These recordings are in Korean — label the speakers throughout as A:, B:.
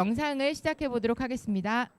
A: 영상을 시작해 보도록 하겠습니다.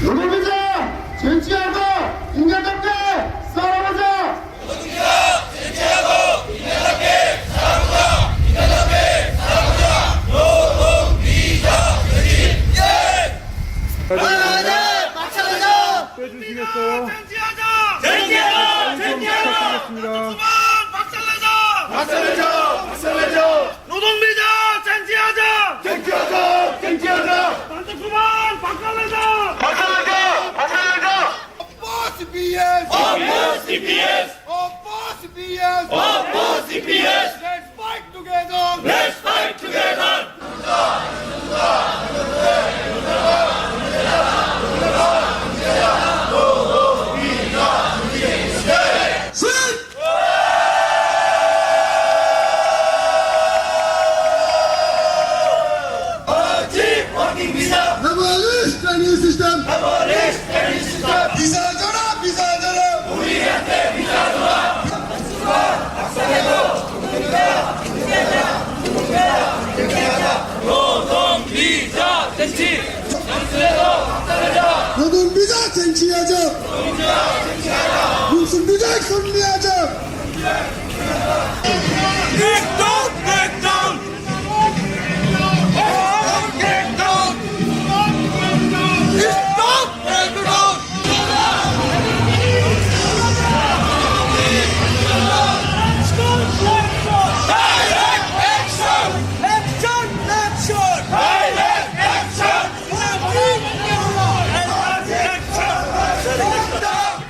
B: 노동비자 쟁취하고 인간답게 살아보자.
C: 노동비자 쟁취하고 인간답게 살아보자. 인간답게 살아보자. 노동비자 쟁취.
B: 하나 박차하자.
D: 빼주시겠어요?
C: 쟁취하자.
D: 쟁취하자! 쟁취하자!
C: 박살내자. 박살내자.
B: 박살내자. 박살내자.
C: 노동비자 쟁취. 쟁취.
B: 노동비자 쟁취하자. 무슨비자 승리하자.
C: 백동 백동. 백동. 백동 백동.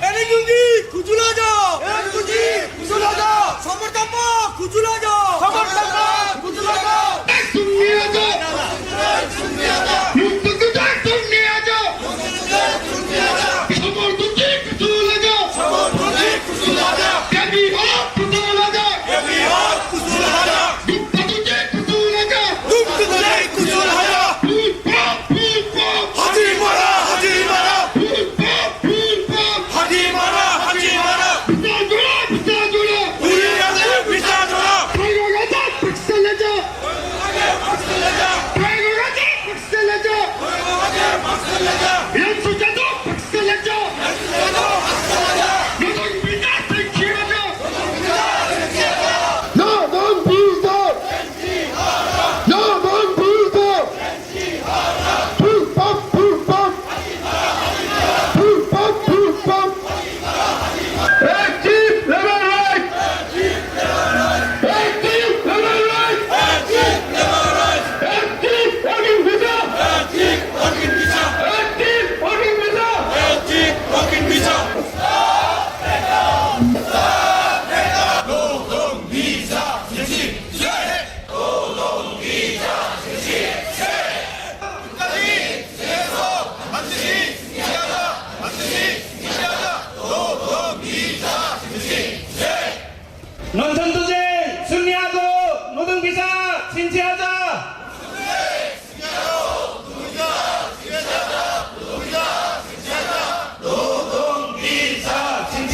C: LNG 구출하자! LNG 구출하자! 사물담보 구출하자! 사물담보 구출하자!
B: 승리하자. 무슨비자 승리하자. 서울도지 구출하자.
C: 서울도지 구출하자!
B: 대비업 구출하자.
C: 대비업 구출하자!
B: 북도지 구출하자.
C: 눈빛을 구출하자!
B: 불법 불법
C: 하지 마라! 하지 마라!
B: 불법 불법
C: 하지 마라! 하지 마라!
B: 비싸줘라 비싸줘라.
C: 우리한테 비싸줘라!
B: 발광하자 박살내자. 발광하자 박살내자. 연수자도 박살내자. 노동비자 쟁취하자. 노동비자 불법 불법 Active level right. Active level right. Active working visa.
C: 틱 워킹 비자!
B: Active working visa.
C: 틱 워킹 비자! 노동 비자 쟁취!
D: 농촌투쟁 승리하고 노동비자 진지하자. 노동비자 진지.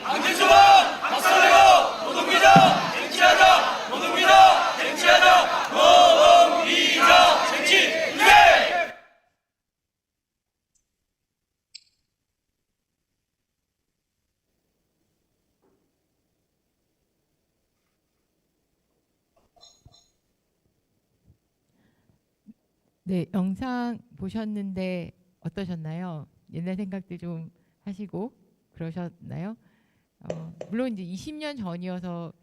C: 안철수와 박살내고 노동비자 쟁취하자! 노동비자 쟁취하자! 노동비자 쟁취!
A: 네, 영상 보셨는데 어떠셨나요? 옛날 생각들 좀 하시고 그러셨나요? 물론 이제 20년 전이어서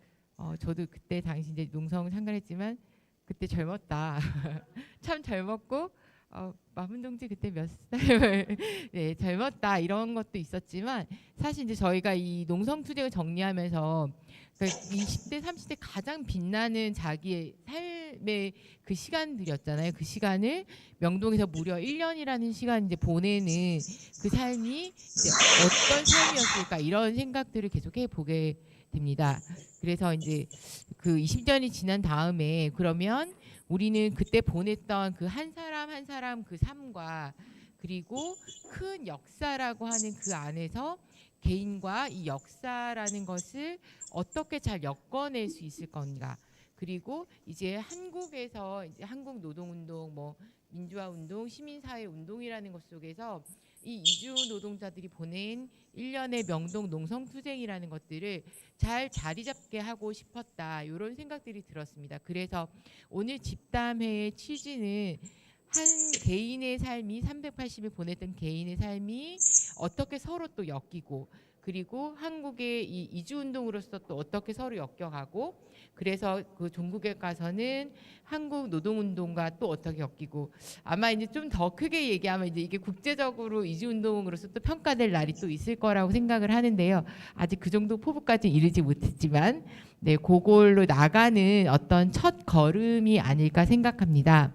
A: 저도 그때 당시 이제 농성 참가했지만 그때 젊었다. 참 젊었고 마문 동지 그때 몇 살? 네, 젊었다 이런 것도 있었지만 사실 이제 저희가 이 농성 투쟁을 정리하면서 그러니까 20대, 30대 가장 빛나는 자기의 삶의 그 시간들이었잖아요. 그 시간을 명동에서 무려 1년이라는 시간 이제 보내는 그 삶이 이제 어떤 삶이었을까 이런 생각들을 계속 해보게 됩니다. 그래서 이제 그 20년이 지난 다음에 그러면 우리는 그때 보냈던 그 한 사람 한 사람 그 삶과 그리고 큰 역사라고 하는 그 안에서 개인과 이 역사라는 것을 어떻게 잘 엮어낼 수 있을 건가. 그리고 이제 한국에서 이제 한국 노동운동, 뭐 민주화운동, 시민사회운동이라는 것 속에서 이 이주 노동자들이 보낸 1년의 명동 농성투쟁이라는 것들을 잘 자리 잡게 하고 싶었다. 이런 생각들이 들었습니다. 그래서 오늘 집담회의 취지는 한 개인의 삶이 380일 보냈던 개인의 삶이 어떻게 서로 또 엮이고 그리고 한국의 이 이주운동으로서 또 어떻게 서로 엮여가고 그래서 그 종국에 가서는 한국 노동운동과 또 어떻게 엮이고 아마 이제 좀 더 크게 얘기하면 이제 이게 국제적으로 이주운동으로서 또 평가될 날이 또 있을 거라고 생각을 하는데요. 아직 그 정도 포부까지 이르지 못했지만 네, 그걸로 나가는 어떤 첫 걸음이 아닐까 생각합니다.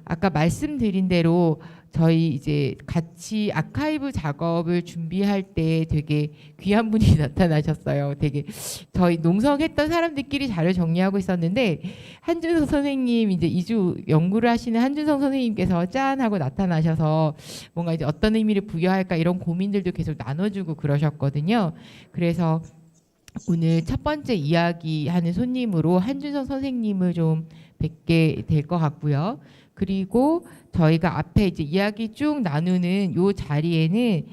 A: 아까 말씀드린 대로 저희 이제 같이 아카이브 작업을 준비할 때 되게 귀한 분이 나타나셨어요. 되게 저희 농성했던 사람들끼리 자료 정리하고 있었는데 한준성 선생님 이제 이주 연구를 하시는 한준성 선생님께서 짠 하고 나타나셔서 뭔가 이제 어떤 의미를 부여할까 이런 고민들도 계속 나눠주고 그러셨거든요. 그래서 오늘 첫 번째 이야기하는 손님으로 한준성 선생님을 좀 뵙게 될 것 같고요. 그리고 저희가 앞에 이제 이야기 쭉 나누는 요 자리에는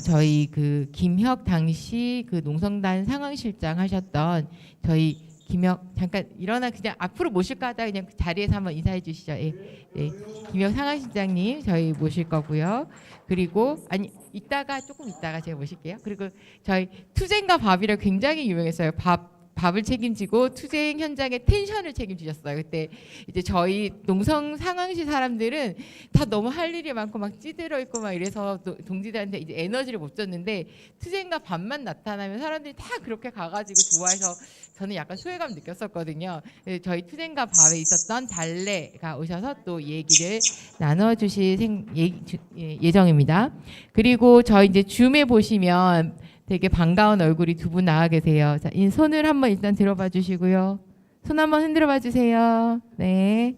A: 저희 그 김혁 당시 그 농성단 상황실장 하셨던 저희 김혁 잠깐 일어나 그냥 앞으로 모실까 하다 그냥 그 자리에서 한번 인사해 주시죠. 예, 네. 김혁 상황실장님 저희 모실 거고요. 그리고 아니 조금 이따가 제가 모실게요. 그리고 저희 투쟁과 밥이라 굉장히 유명했어요. 밥을 책임지고 투쟁 현장의 텐션을 책임지셨어요. 그때 이제 저희 농성 상황시 사람들은 다 너무 할 일이 많고 막 찌들어 있고 막 이래서 동지들한테 이제 에너지를 못 줬는데 투쟁과 밥만 나타나면 사람들이 다 그렇게 가가지고 좋아해서 저는 약간 소외감 느꼈었거든요. 저희 투쟁과 밥에 있었던 달래가 오셔서 또 얘기를 나눠주실 예정입니다. 그리고 저희 이제 줌에 보시면 되게 반가운 얼굴이 두 분 나와 계세요. 자, 손을 한번 일단 들어봐 주시고요. 손 한번 흔들어 봐 주세요. 네.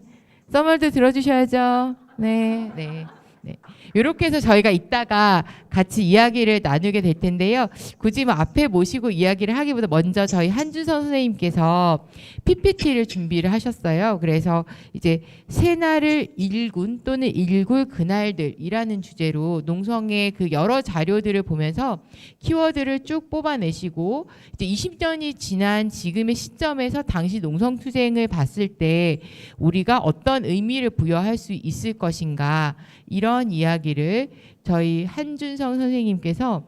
A: 써멀도 들어주셔야죠. 네, 네, 네. 이렇게 해서 저희가 이따가 같이 이야기를 나누게 될 텐데요. 굳이 뭐 앞에 모시고 이야기를 하기보다 먼저 저희 한준선 선생님께서 PPT를 준비를 하셨어요. 그래서 이제 새날을 일군 또는 일굴 그날들이라는 주제로 농성의 그 여러 자료들을 보면서 키워드를 쭉 뽑아내시고 이제 20년이 지난 지금의 시점에서 당시 농성투쟁을 봤을 때 우리가 어떤 의미를 부여할 수 있을 것인가 이런 이야기를 저희 한준성 선생님께서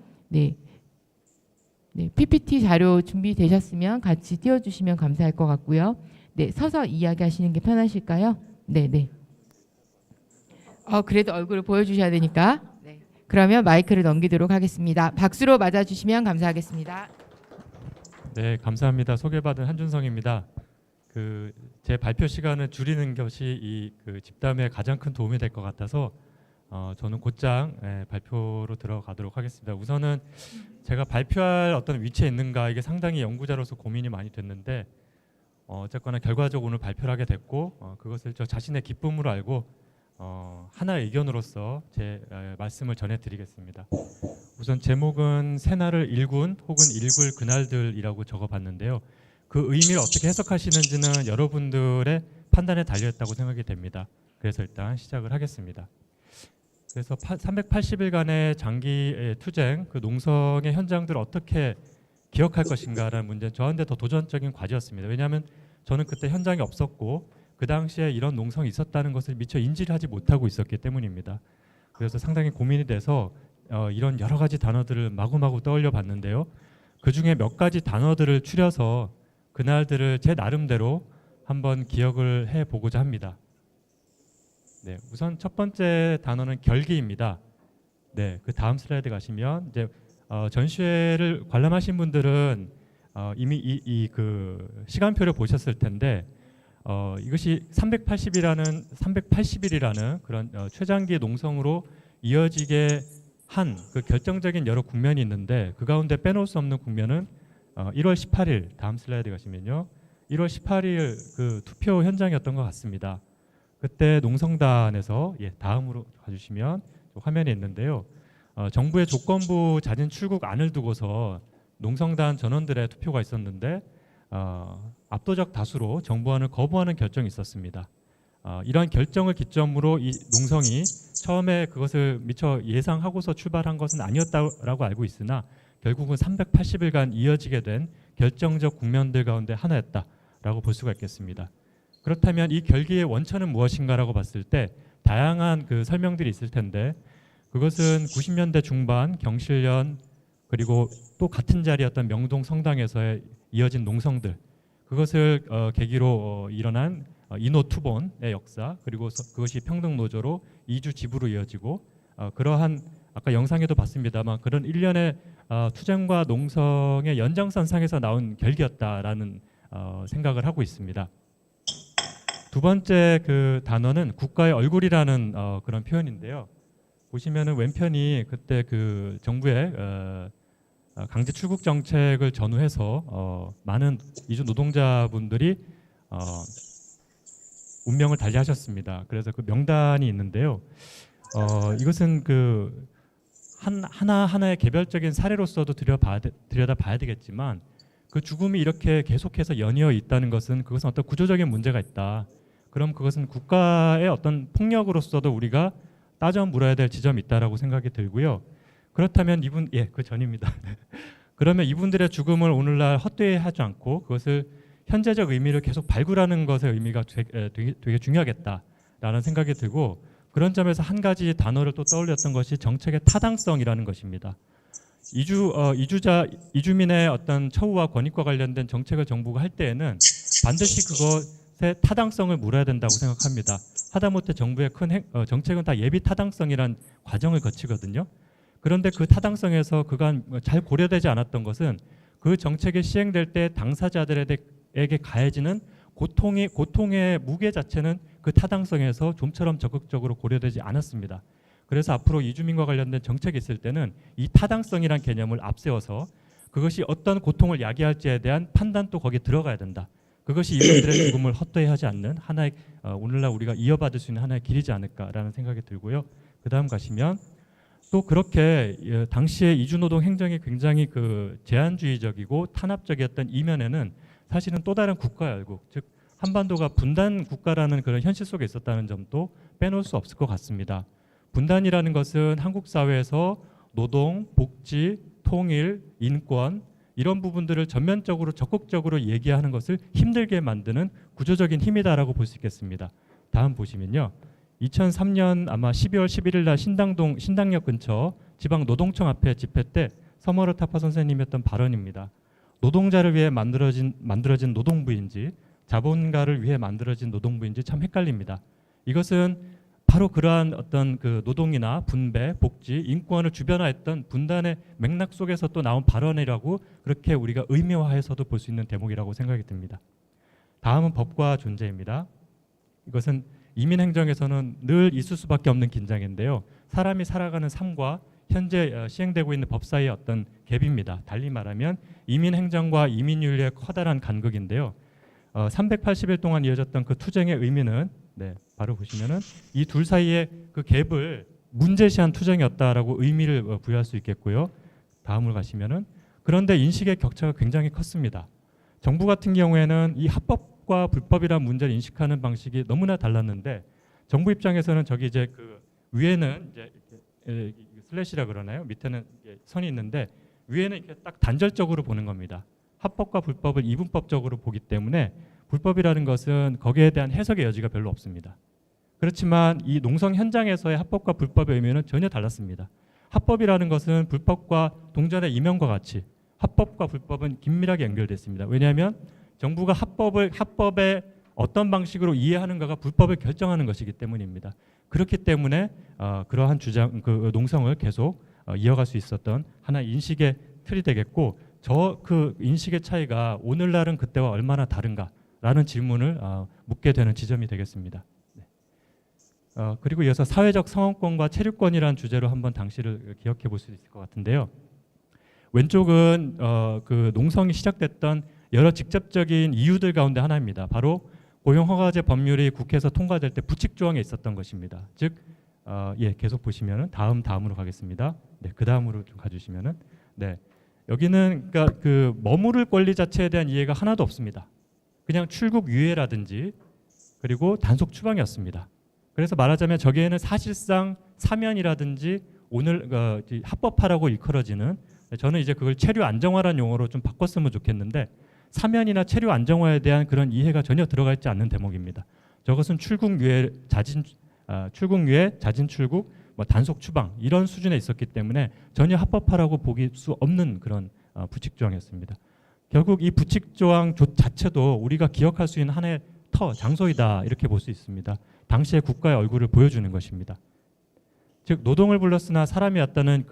A: PPT 자료 준비되셨으면 같이 띄워주시면 감사할 것 같고요. 네, 서서 이야기하시는 게 편하실까요? 네. 그래도 얼굴을 보여주셔야 되니까. 네. 그러면 마이크를 넘기도록 하겠습니다. 박수로 맞아주시면 감사하겠습니다.
E: 네, 감사합니다. 소개받은 한준성입니다. 제 발표 시간을 줄이는 것이 이 집담에 가장 큰 도움이 될 것 같아서 저는 곧장 발표로 들어가도록 하겠습니다. 우선은 제가 발표할 어떤 위치에 있는가 이게 상당히 연구자로서 고민이 많이 됐는데 어쨌거나 결과적으로 오늘 발표를 하게 됐고 그것을 저 자신의 기쁨으로 알고 하나의 의견으로서 제 말씀을 전해드리겠습니다. 우선 제목은 새날을 일군 혹은 일굴 그날들이라고 적어봤는데요. 그 의미를 어떻게 해석하시는지는 여러분들의 판단에 달려있다고 생각이 됩니다. 그래서 일단 시작을 하겠습니다. 그래서 380일간의 장기 투쟁, 그 농성의 현장들을 어떻게 기억할 것인가라는 문제는 저한테 더 도전적인 과제였습니다. 왜냐하면 저는 그때 현장에 없었고 그 당시에 이런 농성이 있었다는 것을 미처 인지를 하지 못하고 있었기 때문입니다. 그래서 상당히 고민이 돼서 이런 여러 가지 단어들을 마구마구 떠올려 봤는데요. 그 중에 몇 가지 단어들을 추려서 그날들을 제 나름대로 한번 기억을 해보고자 합니다. 네, 우선 첫 번째 단어는 결기입니다. 네, 그 다음 슬라이드 가시면 이제 전시회를 관람하신 분들은 이미 그 시간표를 보셨을 텐데 이것이 380일이라는 그런 최장기 농성으로 이어지게 한 그 결정적인 여러 국면이 있는데 그 가운데 빼놓을 수 없는 국면은 1월 18일 다음 슬라이드 가시면요. 1월 18일 그 투표 현장이었던 것 같습니다. 그때 농성단에서 다음으로 가주시면 화면에 있는데요. 정부의 조건부 자진 출국안을 두고서 농성단 전원들의 투표가 있었는데 압도적 다수로 정부안을 거부하는 결정이 있었습니다. 이러한 결정을 기점으로 이 농성이 처음에 그것을 미처 예상하고서 출발한 것은 아니었다라고 알고 있으나 결국은 380일간 이어지게 된 결정적 국면들 가운데 하나였다라고 볼 수가 있겠습니다. 그렇다면 이 결기의 원천은 무엇인가라고 봤을 때 다양한 그 설명들이 있을 텐데 그것은 90년대 중반 경실련 그리고 또 같은 자리였던 명동 성당에서의 이어진 농성들 그것을 계기로 일어난 인호투본의 역사 그리고 그것이 평등노조로 이주 지부로 이어지고 그러한 아까 영상에도 봤습니다만 그런 일련의 투쟁과 농성의 연장선상에서 나온 결기였다라는 생각을 하고 있습니다. 두 번째 그 단어는 국가의 얼굴이라는 그런 표현인데요. 보시면은 왼편이 그때 그 정부의 강제 출국 정책을 전후해서 많은 이주 노동자분들이 운명을 달리하셨습니다. 그래서 그 명단이 있는데요. 이것은 그 하나하나의 개별적인 사례로서도 들여다봐야 되겠지만 그 죽음이 이렇게 계속해서 연이어 있다는 것은 그것은 어떤 구조적인 문제가 있다. 그럼 그것은 국가의 어떤 폭력으로서도 우리가 따져 물어야 될 지점이 있다라고 생각이 들고요. 그렇다면 그 전입니다. 그러면 이분들의 죽음을 오늘날 헛되이 하지 않고 그것을 현재적 의미를 계속 발굴하는 것의 의미가 되게 중요하겠다라는 생각이 들고, 그런 점에서 한 가지 단어를 또 떠올렸던 것이 정책의 타당성이라는 것입니다. 이주민의 어떤 처우와 권익과 관련된 정책을 정부가 할 때에는 반드시 그것의 타당성을 물어야 된다고 생각합니다. 하다못해 정부의 정책은 다 예비 타당성이란 과정을 거치거든요. 그런데 그 타당성에서 그간 잘 고려되지 않았던 것은 그 정책이 시행될 때 당사자들에게 가해지는 고통의 무게 자체는 그 타당성에서 좀처럼 적극적으로 고려되지 않았습니다. 그래서 앞으로 이주민과 관련된 정책이 있을 때는 이 타당성이란 개념을 앞세워서 그것이 어떤 고통을 야기할지에 대한 판단도 거기에 들어가야 된다. 그것이 이분들의 죽음을 헛되이 하지 않는 하나의 오늘날 우리가 이어받을 수 있는 하나의 길이지 않을까라는 생각이 들고요. 그 다음 가시면 또 그렇게 당시에 이주노동 행정이 굉장히 제한주의적이고 탄압적이었던 이면에는 사실은 또 다른 국가 열국, 즉 한반도가 분단 국가라는 그런 현실 속에 있었다는 점도 빼놓을 수 없을 것 같습니다. 분단이라는 것은 한국 사회에서 노동, 복지, 통일, 인권 이런 부분들을 전면적으로 적극적으로 얘기하는 것을 힘들게 만드는 구조적인 힘이다라고 볼 수 있겠습니다. 다음 보시면요. 2003년 아마 12월 11일 날 신당역 근처 지방 노동청 앞에 집회 때 서머러 타파 선생님이었던 발언입니다. 노동자를 위해 만들어진 노동부인지 자본가를 위해 만들어진 노동부인지 참 헷갈립니다. 이것은 바로 그러한 어떤 노동이나 분배, 복지, 인권을 주변화했던 분단의 맥락 속에서 또 나온 발언이라고 그렇게 우리가 의미화해서도 볼 수 있는 대목이라고 생각이 듭니다. 다음은 법과 존재입니다. 이것은 이민행정에서는 늘 있을 수밖에 없는 긴장인데요. 사람이 살아가는 삶과 현재 시행되고 있는 법 사이의 어떤 갭입니다. 달리 말하면 이민행정과 이민윤리의 커다란 간극인데요. 380일 동안 이어졌던 그 투쟁의 의미는 바로 보시면은 이 둘 사이의 그 갭을 문제시한 투쟁이었다라고 의미를 부여할 수 있겠고요. 다음으로 가시면은 그런데 인식의 격차가 굉장히 컸습니다. 정부 같은 경우에는 이 합법과 불법이라는 문제를 인식하는 방식이 너무나 달랐는데 정부 입장에서는 저기 이제 위에는 이제 이렇게 슬래시라 그러나요? 밑에는 선이 있는데 위에는 이렇게 딱 단절적으로 보는 겁니다. 합법과 불법을 이분법적으로 보기 때문에 불법이라는 것은 거기에 대한 해석의 여지가 별로 없습니다. 그렇지만 이 농성 현장에서의 합법과 불법의 의미는 전혀 달랐습니다. 합법이라는 것은 불법과 동전의 이면과 같이 합법과 불법은 긴밀하게 연결됐습니다. 왜냐하면 정부가 합법의 어떤 방식으로 이해하는가가 불법을 결정하는 것이기 때문입니다. 그렇기 때문에 그러한 농성을 계속 이어갈 수 있었던 하나의 인식의 틀이 되겠고, 그 인식의 차이가 오늘날은 그때와 얼마나 다른가라는 질문을 묻게 되는 지점이 되겠습니다. 그리고 이어서 사회적 성원권과 체류권이라는 주제로 한번 당시를 기억해 볼 수 있을 것 같은데요. 왼쪽은 그 농성이 시작됐던 여러 직접적인 이유들 가운데 하나입니다. 바로 고용허가제 법률이 국회에서 통과될 때 부칙 조항에 있었던 것입니다. 즉, 계속 보시면은 다음으로 가겠습니다. 그 다음으로 좀 가주시면은 여기는 그러니까 그 머무를 권리 자체에 대한 이해가 하나도 없습니다. 그냥 출국 유예라든지 그리고 단속 추방이었습니다. 그래서 말하자면 저기에는 사실상 사면이라든지 오늘 합법화라고 일컬어지는, 저는 이제 그걸 체류 안정화라는 용어로 좀 바꿨으면 좋겠는데 사면이나 체류 안정화에 대한 그런 이해가 전혀 들어가 있지 않는 대목입니다. 저것은 출국 유예, 자진 출국, 단속 추방 이런 수준에 있었기 때문에 전혀 합법화라고 보기 수 없는 그런 부칙 조항이었습니다. 결국 이 부칙 조항 자체도 우리가 기억할 수 있는 하나의 장소이다 이렇게 볼 수 있습니다. 당시의 국가의 얼굴을 보여주는 것입니다. 즉 노동을 불렀으나 사람이 왔다는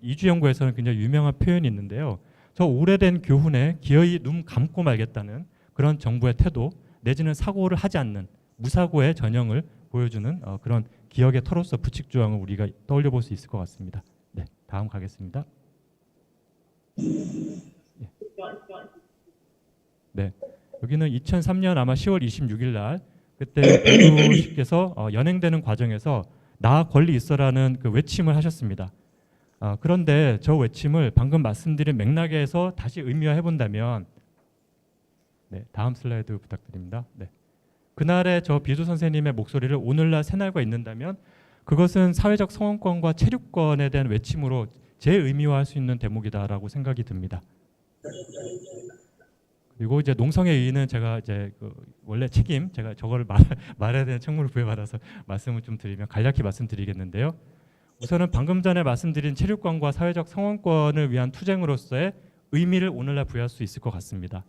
E: 이주연구에서는 굉장히 유명한 표현이 있는데요. 저 오래된 교훈에 기어이 눈 감고 말겠다는 그런 정부의 태도 내지는 사고를 하지 않는 무사고의 전형을 보여주는 그런 기억의 터로서 부칙 조항을 우리가 떠올려 볼 수 있을 것 같습니다. 다음 가겠습니다. 여기는 2003년 아마 10월 26일 날 그때 배두씨께서 연행되는 과정에서 나 권리 있어라는 그 외침을 하셨습니다. 그런데 저 외침을 방금 말씀드린 맥락에서 다시 의미화해 본다면 다음 슬라이드 부탁드립니다. 그날의 저 비두 선생님의 목소리를 오늘날 새날과 있는다면 그것은 사회적 성원권과 체류권에 대한 외침으로 재의미화할 수 있는 대목이다라고 생각이 듭니다. 그리고 이제 농성의 의의는 제가 이제 그 원래 책임 제가 저걸 말해야 되는 책무를 부여받아서 말씀을 좀 드리면 간략히 말씀드리겠는데요. 우선은 방금 전에 말씀드린 체류권과 사회적 성원권을 위한 투쟁으로서의 의미를 오늘날 부여할 수 있을 것 같습니다.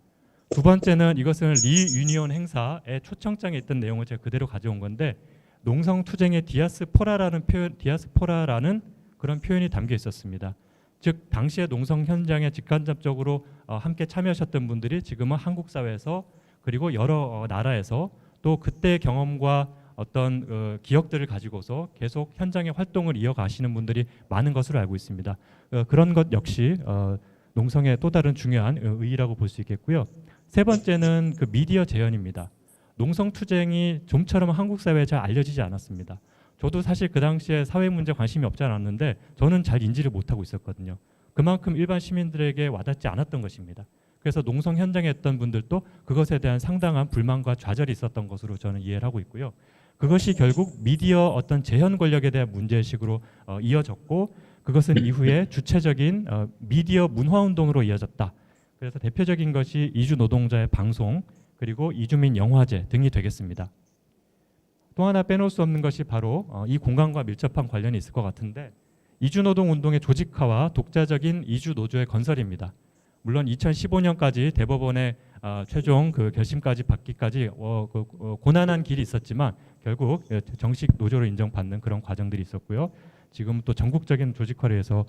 E: 두 번째는 이것은 리유니온 행사의 초청장에 있던 내용을 제가 그대로 가져온 건데 농성 투쟁의 디아스포라라는 그런 표현이 담겨 있었습니다. 즉 당시의 농성 현장에 직간접적으로 함께 참여하셨던 분들이 지금은 한국 사회에서 그리고 여러 나라에서 또 그때의 경험과 어떤 기억들을 가지고서 계속 현장의 활동을 이어가시는 분들이 많은 것으로 알고 있습니다. 그런 것 역시 농성의 또 다른 중요한 의의라고 볼 수 있겠고요. 세 번째는 그 미디어 재현입니다. 농성 투쟁이 좀처럼 한국 사회에 잘 알려지지 않았습니다. 저도 사실 그 당시에 사회 문제 관심이 없지 않았는데 저는 잘 인지를 못하고 있었거든요. 그만큼 일반 시민들에게 와닿지 않았던 것입니다. 그래서 농성 현장에 있던 분들도 그것에 대한 상당한 불만과 좌절이 있었던 것으로 저는 이해를 하고 있고요. 그것이 결국 미디어 어떤 재현 권력에 대한 문제의식으로 이어졌고 그것은 이후에 주체적인 미디어 문화운동으로 이어졌다. 그래서 대표적인 것이 이주 노동자의 방송 그리고 이주민 영화제 등이 되겠습니다. 또 하나 빼놓을 수 없는 것이 바로 이 공간과 밀접한 관련이 있을 것 같은데 이주노동 운동의 조직화와 독자적인 이주노조의 건설입니다. 물론 2015년까지 대법원의 최종 그 결심까지 받기까지 고난한 길이 있었지만 결국 정식 노조로 인정받는 그런 과정들이 있었고요. 지금 또 전국적인 조직화를 해서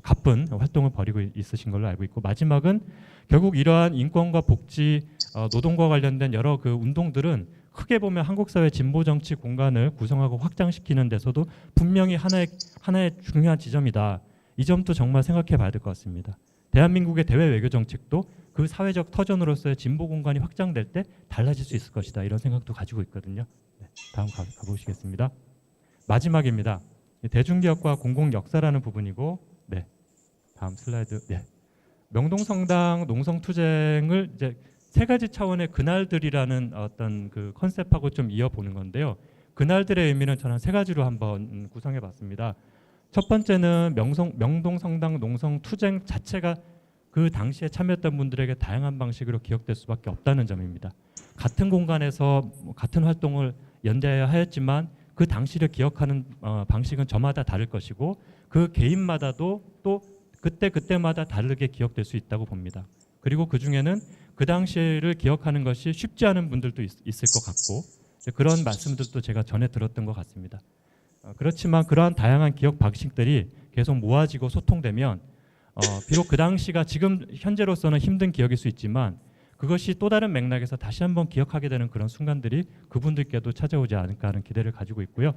E: 가쁜 활동을 벌이고 있으신 걸로 알고 있고 마지막은 결국 이러한 인권과 복지, 노동과 관련된 여러 그 운동들은 크게 보면 한국 사회 진보 정치 공간을 구성하고 확장시키는 데서도 분명히 하나의 중요한 지점이다. 이 점도 정말 생각해 봐야 될 것 같습니다. 대한민국의 대외 외교 정책도 그 사회적 터전으로서의 진보 공간이 확장될 때 달라질 수 있을 것이다. 이런 생각도 가지고 있거든요. 네, 다음 가보시겠습니다. 마지막입니다. 대중기업과 공공역사라는 부분이고, 네, 다음 슬라이드. 네, 명동성당 농성투쟁을 이제 세 가지 차원의 그날들이라는 어떤 그 컨셉하고 좀 이어보는 건데요. 그날들의 의미는 저는 세 가지로 한번 구성해봤습니다. 첫 번째는 명동성당 농성투쟁 자체가 그 당시에 참여했던 분들에게 다양한 방식으로 기억될 수밖에 없다는 점입니다. 같은 공간에서 같은 활동을 연대해야 하였지만 그 당시를 기억하는 방식은 저마다 다를 것이고 그 개인마다도 또 그때마다 다르게 기억될 수 있다고 봅니다. 그리고 그 중에는 그 당시를 기억하는 것이 쉽지 않은 분들도 있을 것 같고 그런 말씀들도 제가 전에 들었던 것 같습니다. 그렇지만 그러한 다양한 기억 방식들이 계속 모아지고 소통되면 비록 그 당시가 지금 현재로서는 힘든 기억일 수 있지만 그것이 또 다른 맥락에서 다시 한번 기억하게 되는 그런 순간들이 그분들께도 찾아오지 않을까 하는 기대를 가지고 있고요.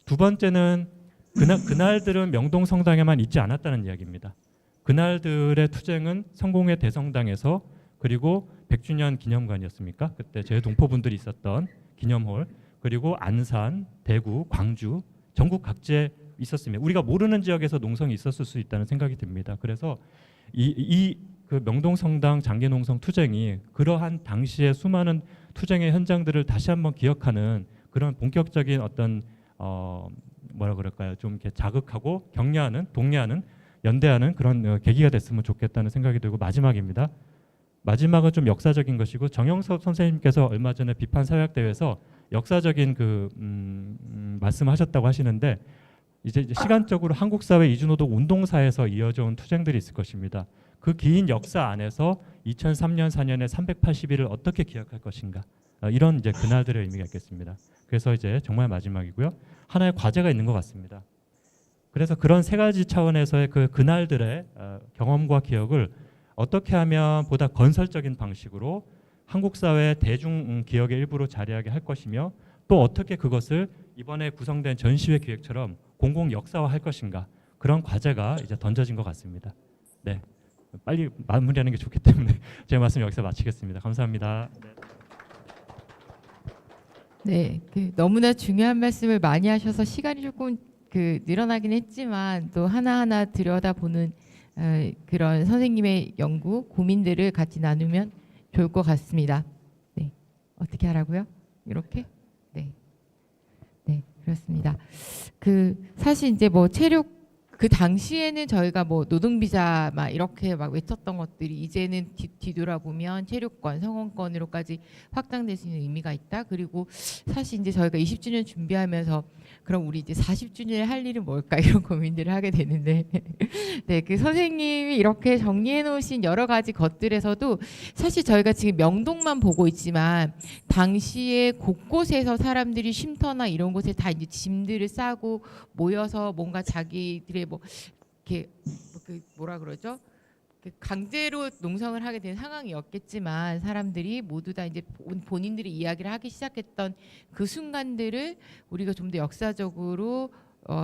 E: 두 번째는 그날들은 명동성당에만 있지 않았다는 이야기입니다. 그날들의 투쟁은 성공회 대성당에서 그리고 100주년 기념관이었습니까? 그때 제 동포분들이 있었던 기념홀 그리고 안산, 대구, 광주 전국 각지에 있었습니다. 우리가 모르는 지역에서 농성이 있었을 수 있다는 생각이 듭니다. 그래서 그 명동성당 장기농성 투쟁이 그러한 당시의 수많은 투쟁의 현장들을 다시 한번 기억하는 그런 본격적인 어떤 뭐라 그럴까요? 좀 이렇게 자극하고 격려하는, 독려하는, 연대하는 그런 계기가 됐으면 좋겠다는 생각이 들고 마지막입니다. 마지막은 좀 역사적인 것이고 정영섭 선생님께서 얼마 전에 비판 사회학대회에서 역사적인 그 말씀하셨다고 하시는데 이제 시간적으로 한국 사회 이주노동 운동사에서 이어져 온 투쟁들이 있을 것입니다. 그 긴 역사 안에서 2003년 4년의 380일을 어떻게 기억할 것인가 이런 이제 그날들의 의미가 있겠습니다. 그래서 이제 정말 마지막이고요. 하나의 과제가 있는 것 같습니다. 그래서 그런 세 가지 차원에서의 그날들의 경험과 기억을 어떻게 하면 보다 건설적인 방식으로 한국 사회 대중 기억의 일부로 자리하게 할 것이며 또 어떻게 그것을 이번에 구성된 전시회 기획처럼 공공 역사화할 것인가 그런 과제가 이제 던져진 것 같습니다. 네, 빨리 마무리하는 게 좋기 때문에 제 말씀 여기서 마치겠습니다. 감사합니다.
A: 네, 너무나 중요한 말씀을 많이 하셔서 시간이 조금 늘어나긴 했지만 또 하나하나 들여다보는 그런 선생님의 연구 고민들을 같이 나누면 좋을 것 같습니다. 네, 어떻게 하라고요? 이렇게? 네. 네, 그렇습니다. 그 사실 이제 뭐 체육 그 당시에는 저희가 뭐 노동비자 막 이렇게 막 외쳤던 것들이 이제는 뒤돌아보면 체류권, 성원권으로까지 확장될 수 있는 의미가 있다. 그리고 사실 이제 저희가 20주년 준비하면서 그럼 우리 이제 40주년에 할 일은 뭘까 이런 고민들을 하게 되는데 네, 그 선생님이 이렇게 정리해 놓으신 여러 가지 것들에서도 사실 저희가 지금 명동만 보고 있지만 당시에 곳곳에서 사람들이 쉼터나 이런 곳에 다 이제 짐들을 싸고 모여서 뭔가 자기들의 뭐 이렇게 그 뭐라 그러죠? 강제로 농성을 하게 된 상황이었겠지만 사람들이 모두 다 이제 본인들의 이야기를 하기 시작했던 그 순간들을 우리가 좀 더 역사적으로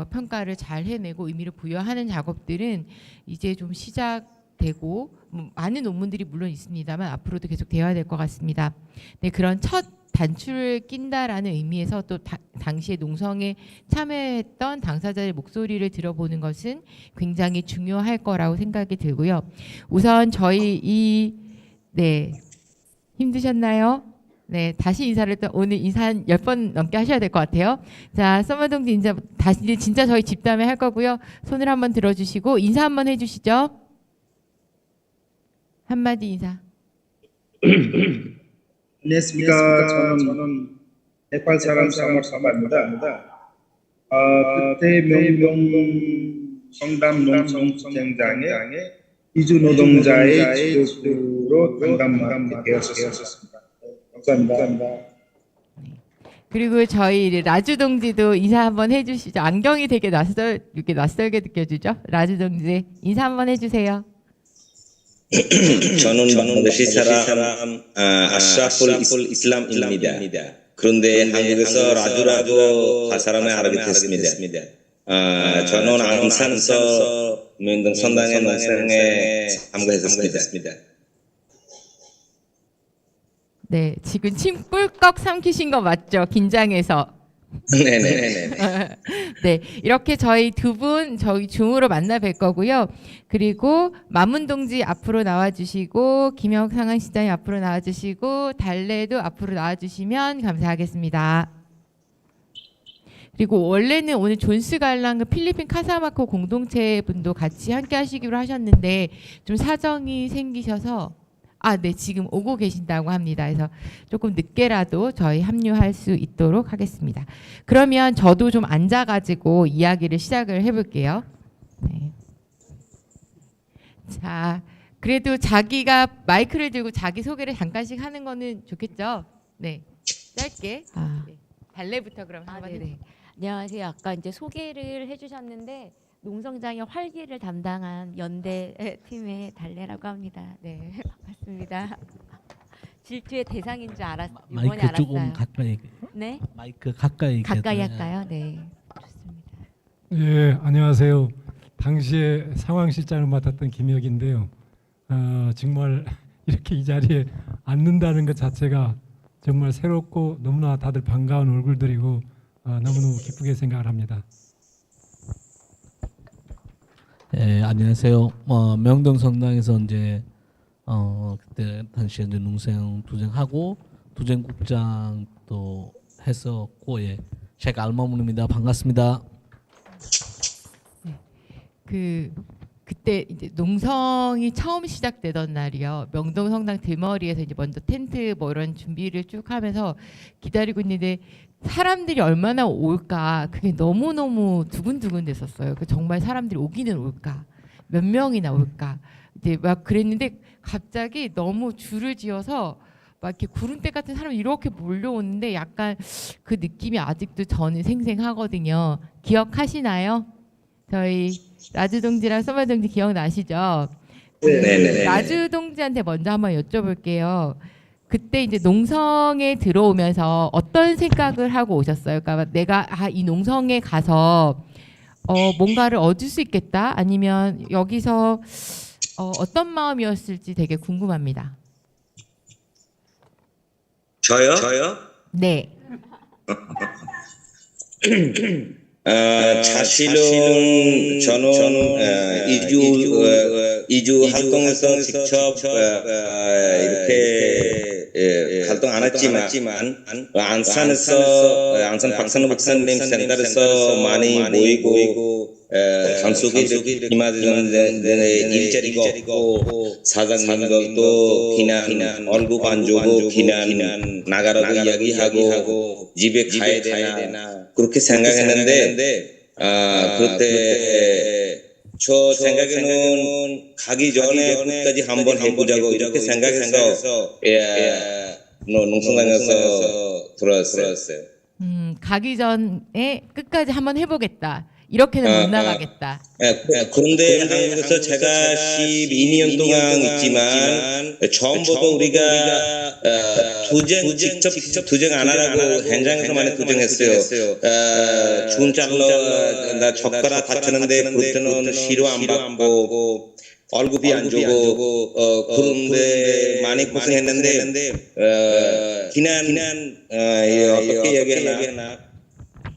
A: 평가를 잘 해내고 의미를 부여하는 작업들은 이제 좀 시작되고 많은 논문들이 물론 있습니다만 앞으로도 계속 되어야 될 것 같습니다. 네, 그런 첫 단추를 낀다라는 의미에서 또 당시에 농성에 참여했던 당사자의 목소리를 들어보는 것은 굉장히 중요할 거라고 생각이 들고요. 우선 저희 네, 힘드셨나요? 네, 다시 인사를 또 오늘 인사 한 10번 넘게 하셔야 될 것 같아요. 자, 서머동지 인사 다시 진짜 저희 집담회 할 거고요. 손을 한번 들어주시고 인사 한번 해주시죠. 한마디 인사.
D: 안녕하십니까. 저는 네팔 사람 사마입니다. 그때 명동 성담 농성장에 이주 노동자의 지도로 상담하게 되었습니다. 감사합니다.
A: 그리고 저희 라주 동지도 인사 한번 해주시죠. 안경이 되게 이렇게 낯설게 느껴지죠. 라주 동지 인사 한번 해주세요.
F: 저는 방글라데시 사람 아시라풀 이슬람입니다. 그런데 한국에서 라주라고 사람의 아랍이 됐습니다. 저는 안산서 명동 선당의 농성에 참가했습니다.
A: 네, 지금 침 꿀꺽 삼키신 거 맞죠? 긴장해서.
F: 네네네.
A: 네, 이렇게 저희 두 분 저희 줌으로 만나 뵐 거고요. 그리고 마문동지 앞으로 나와주시고 김영상항시장이 앞으로 나와주시고 달래도 앞으로 나와주시면 감사하겠습니다. 그리고 원래는 오늘 존스 갈랑 그 필리핀 카사마코 공동체 분도 같이 함께 하시기로 하셨는데 좀 사정이 생기셔서 네, 지금 오고 계신다고 합니다. 그래서 조금 늦게라도 저희 합류할 수 있도록 하겠습니다. 그러면 저도 좀 앉아가지고 이야기를 시작을 해볼게요. 네. 자, 그래도 자기가 마이크를 들고 자기 소개를 잠깐씩 하는 거는 좋겠죠? 네, 짧게. 네. 달래부터 그럼 한번 해주세요.
G: 안녕하세요. 아까 이제 소개를 해주셨는데 농성장의 활기를 담당한 연대 팀의 달래라고 합니다. 네, 반갑습니다. 질주의 대상인 줄 알았어요. 이번에
H: 마이크 조금
G: 알았어요.
H: 가까이.
G: 네,
H: 마이크 가까이.
G: 할까요? 네, 좋습니다.
I: 예, 안녕하세요. 당시에 상황실장을 맡았던 김혁인데요. 정말 이렇게 이 자리에 앉는다는 것 자체가 정말 새롭고 너무나 다들 반가운 얼굴들이고 너무너무 기쁘게 생각을 합니다.
H: 예, 안녕하세요. 명동 성당에서 이제 그때 당시에 이제 농생 투쟁하고 투쟁국장도 했었고, 예, 셰크 알마문입니다. 반갑습니다.
A: 그때 이제 농성이 처음 시작되던 날이요. 명동 성당 들머리에서 이제 먼저 텐트 뭐 이런 준비를 쭉 하면서 기다리고 있는데 사람들이 얼마나 올까 그게 너무너무 두근두근 됐었어요. 정말 사람들이 오기는 올까 몇 명이나 올까 이제 막 그랬는데 갑자기 너무 줄을 지어서 막 이렇게 구름대 같은 사람이 이렇게 몰려오는데 약간 그 느낌이 아직도 저는 생생하거든요. 기억하시나요? 저희 라주 동지랑 서마 동지 기억나시죠?
F: 네네네.
A: 라주 동지한테 먼저 한번 여쭤볼게요. 그때 이제 농성에 들어오면서 어떤 생각을 하고 오셨어요? 그러니까 내가 이 농성에 가서 뭔가를 얻을 수 있겠다, 아니면 여기서 어떤 마음이었을지 되게 궁금합니다.
F: 저요?
A: 네.
F: 사실은 저는 이주 활동에서 직접 이렇게 활동 안 했지만 안산에서 안산 박찬호 목사님 센터에서 많이 모이고 한국에 이마대전에 일자리가 없고 사장님들도 비난 월급 안 주고 비난 나가라고 이야기하고 집에 가야 되나 그렇게 생각했는데 그때 저 생각에는 가기 전에 끝까지 한번 해보자고 이렇게 생각해서 농성당에서 들어왔어요.
A: 가기 전에 끝까지 한번 해보겠다. 이렇게는 못 나가겠다.
F: 그런데 한국에서 제가 12년 동안 있지만 처음부터 우리가 직접 투쟁 안 하라고 현장에서 많이 투쟁했어요. 준 잘라 나 젓가락 다쳤는데 그때는 치료 안 받고 월급이 안 주고 그런데 많이 고생했는데 비난 어떻게 얘기하나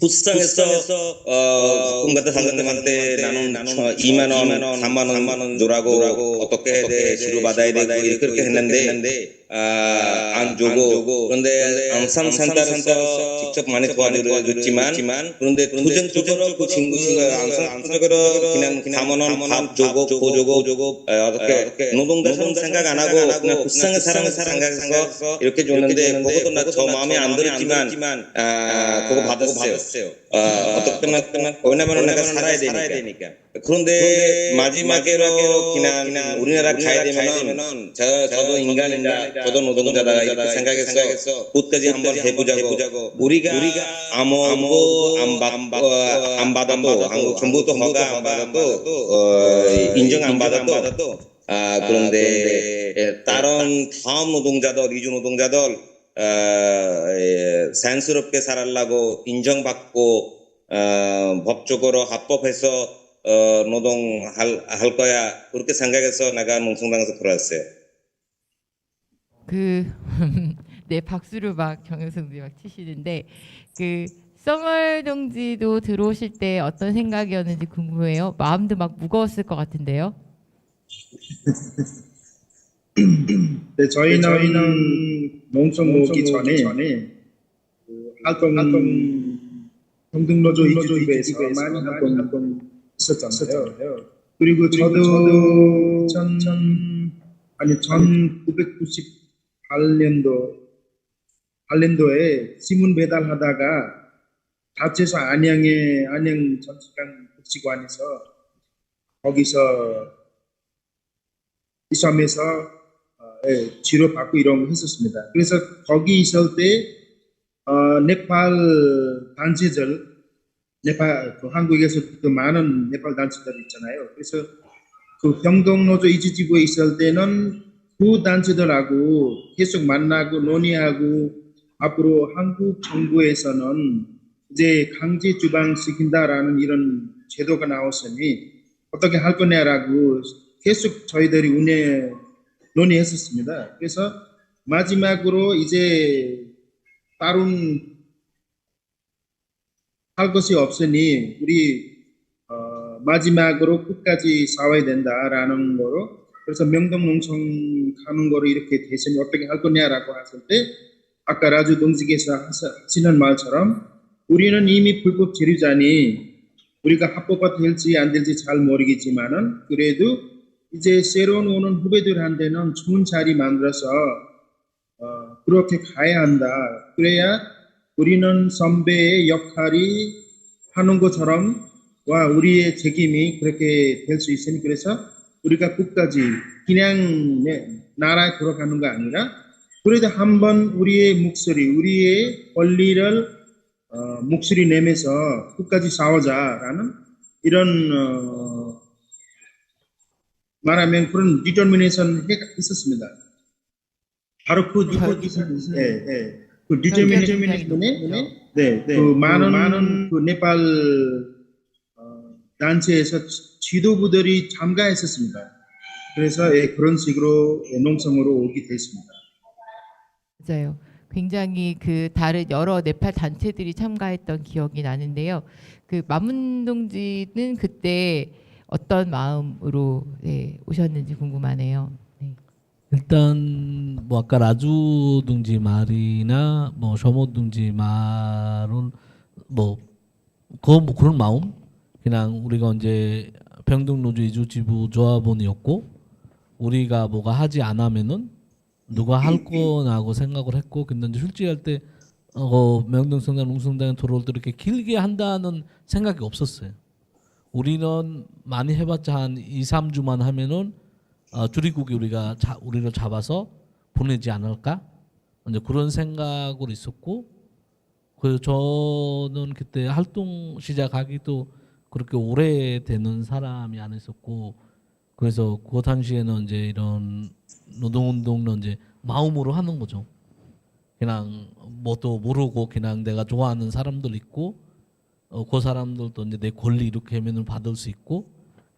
F: 부상에서 가끔 가다 상관님한테 나는 2만 원, 3만 원 주라고 어떻게 해야 돼 치료받아야 돼 그렇게 했는데 안 주고 그런데 안산 센터에서 직접 많이 도와줬지만 그런데 투쟁적으로 그 친구가 안산 투쟁으로 그냥 3만 원 밥 주고 보주고 어떻게 노동자처럼 생각 안 하고 그냥 불쌍한 사람을 생각해서 이렇게 줬는데 그것도 나 저 마음에 안 들었지만 그거 받았어요. 어떻게 왜냐면 내가 살아야 되니까. 그런데 마지막으로 그냥 우리나라 가야 되면은 저도 인간이다, 저도 노동자다 이렇게 생각해서 끝까지 한번 해보자고. 우리가 아무것도 안 받아도 한국 정부도 허가 안 받아도 인정 안 받아도 그런데 다른 다음 노동자들 이주 노동자들 산스럽게 살아려고 인정받고 법적으로 합법해서 노동할 거야 그렇게 생각해서 내가 농성당에서 들어왔어요.
A: 네, 박수를 막 정영석 동지 막 치시는데 썸얼 동지도 들어오실 때 어떤 생각이었는지 궁금해요. 마음도 막 무거웠을 것 같은데요.
D: 네, 저희는 농성 오기 전에 활동 평등노조 이주집에서 많이 활동 있었잖아요. 그리고 저도 1998년도에 신문 배달하다가 자체에서 안양 전시관 복지관에서 거기서 이 섬에서 치료받고 이런 거 했었습니다. 그래서 거기 있을 때 네팔 단체들, 한국에서 그 많은 네팔 단체들 있잖아요. 그래서 그 병동노조 이주지구에 있을 때는 그 단체들하고 계속 만나고 논의하고 앞으로 한국 정부에서는 이제 강제 주방시킨다라는 이런 제도가 나왔으니 어떻게 할 거냐라고 계속 저희들이 논의했었습니다. 그래서 마지막으로 이제 다른 할 것이 없으니 우리 마지막으로 끝까지 싸워야 된다라는 거로 그래서 명동농성 가는 거로 이렇게 대선이 어떻게 할 거냐라고 했을 때 아까 라주 동지께서 하시는 말처럼 우리는 이미 불법 체류자니 우리가 합법화 될지 안 될지 잘 모르겠지만은 그래도 이제 새로 오는 후배들한테는 좋은 자리 만들어서 그렇게 가야 한다. 그래야 우리는 선배의 역할이 하는 것처럼 우리의 책임이 그렇게 될 수 있으니 그래서 우리가 끝까지 그냥 나라에 돌아가는 거 아니라 그래도 한번 우리의 목소리, 우리의 권리를 목소리 내면서 끝까지 싸우자라는 이런 말하면 그런 디터미네이션이 있었습니다. 바로 그 디터미네이션에 그 많은 그 네팔 단체에서 지도부들이 참가했었습니다. 그래서 그런 식으로 농성으로 오게 됐습니다.
A: 맞아요. 굉장히 다른 여러 네팔 단체들이 참가했던 기억이 나는데요. 마문 동지는 그때 어떤 마음으로 오셨는지 궁금하네요. 네.
H: 일단 뭐 아까 라주 둥지 말이나 뭐 셔모 둥지 말은 뭐 그런 마음 그냥 우리가 이제 평등노조 이주지부 조합원이었고 우리가 뭐가 하지 않으면은 누가 할 거나고 생각을 했고 근데 이제 실제할 때 명동성당 농성당의 토론을 이렇게 길게 한다는 생각이 없었어요. 우리는 많이 해봤자 한 2, 3주만 하면은 주리국이 우리를 잡아서 보내지 않을까? 이제 그런 생각으로 있었고, 그래서 저는 그때 활동 시작하기도 그렇게 오래되는 사람이 아니었고, 그래서 그 당시에는 이제 이런 노동운동은 이제 마음으로 하는 거죠. 그냥 뭣도 모르고 그냥 내가 좋아하는 사람들 있고, 그 사람들도 이제 내 권리 이렇게 하면은 받을 수 있고,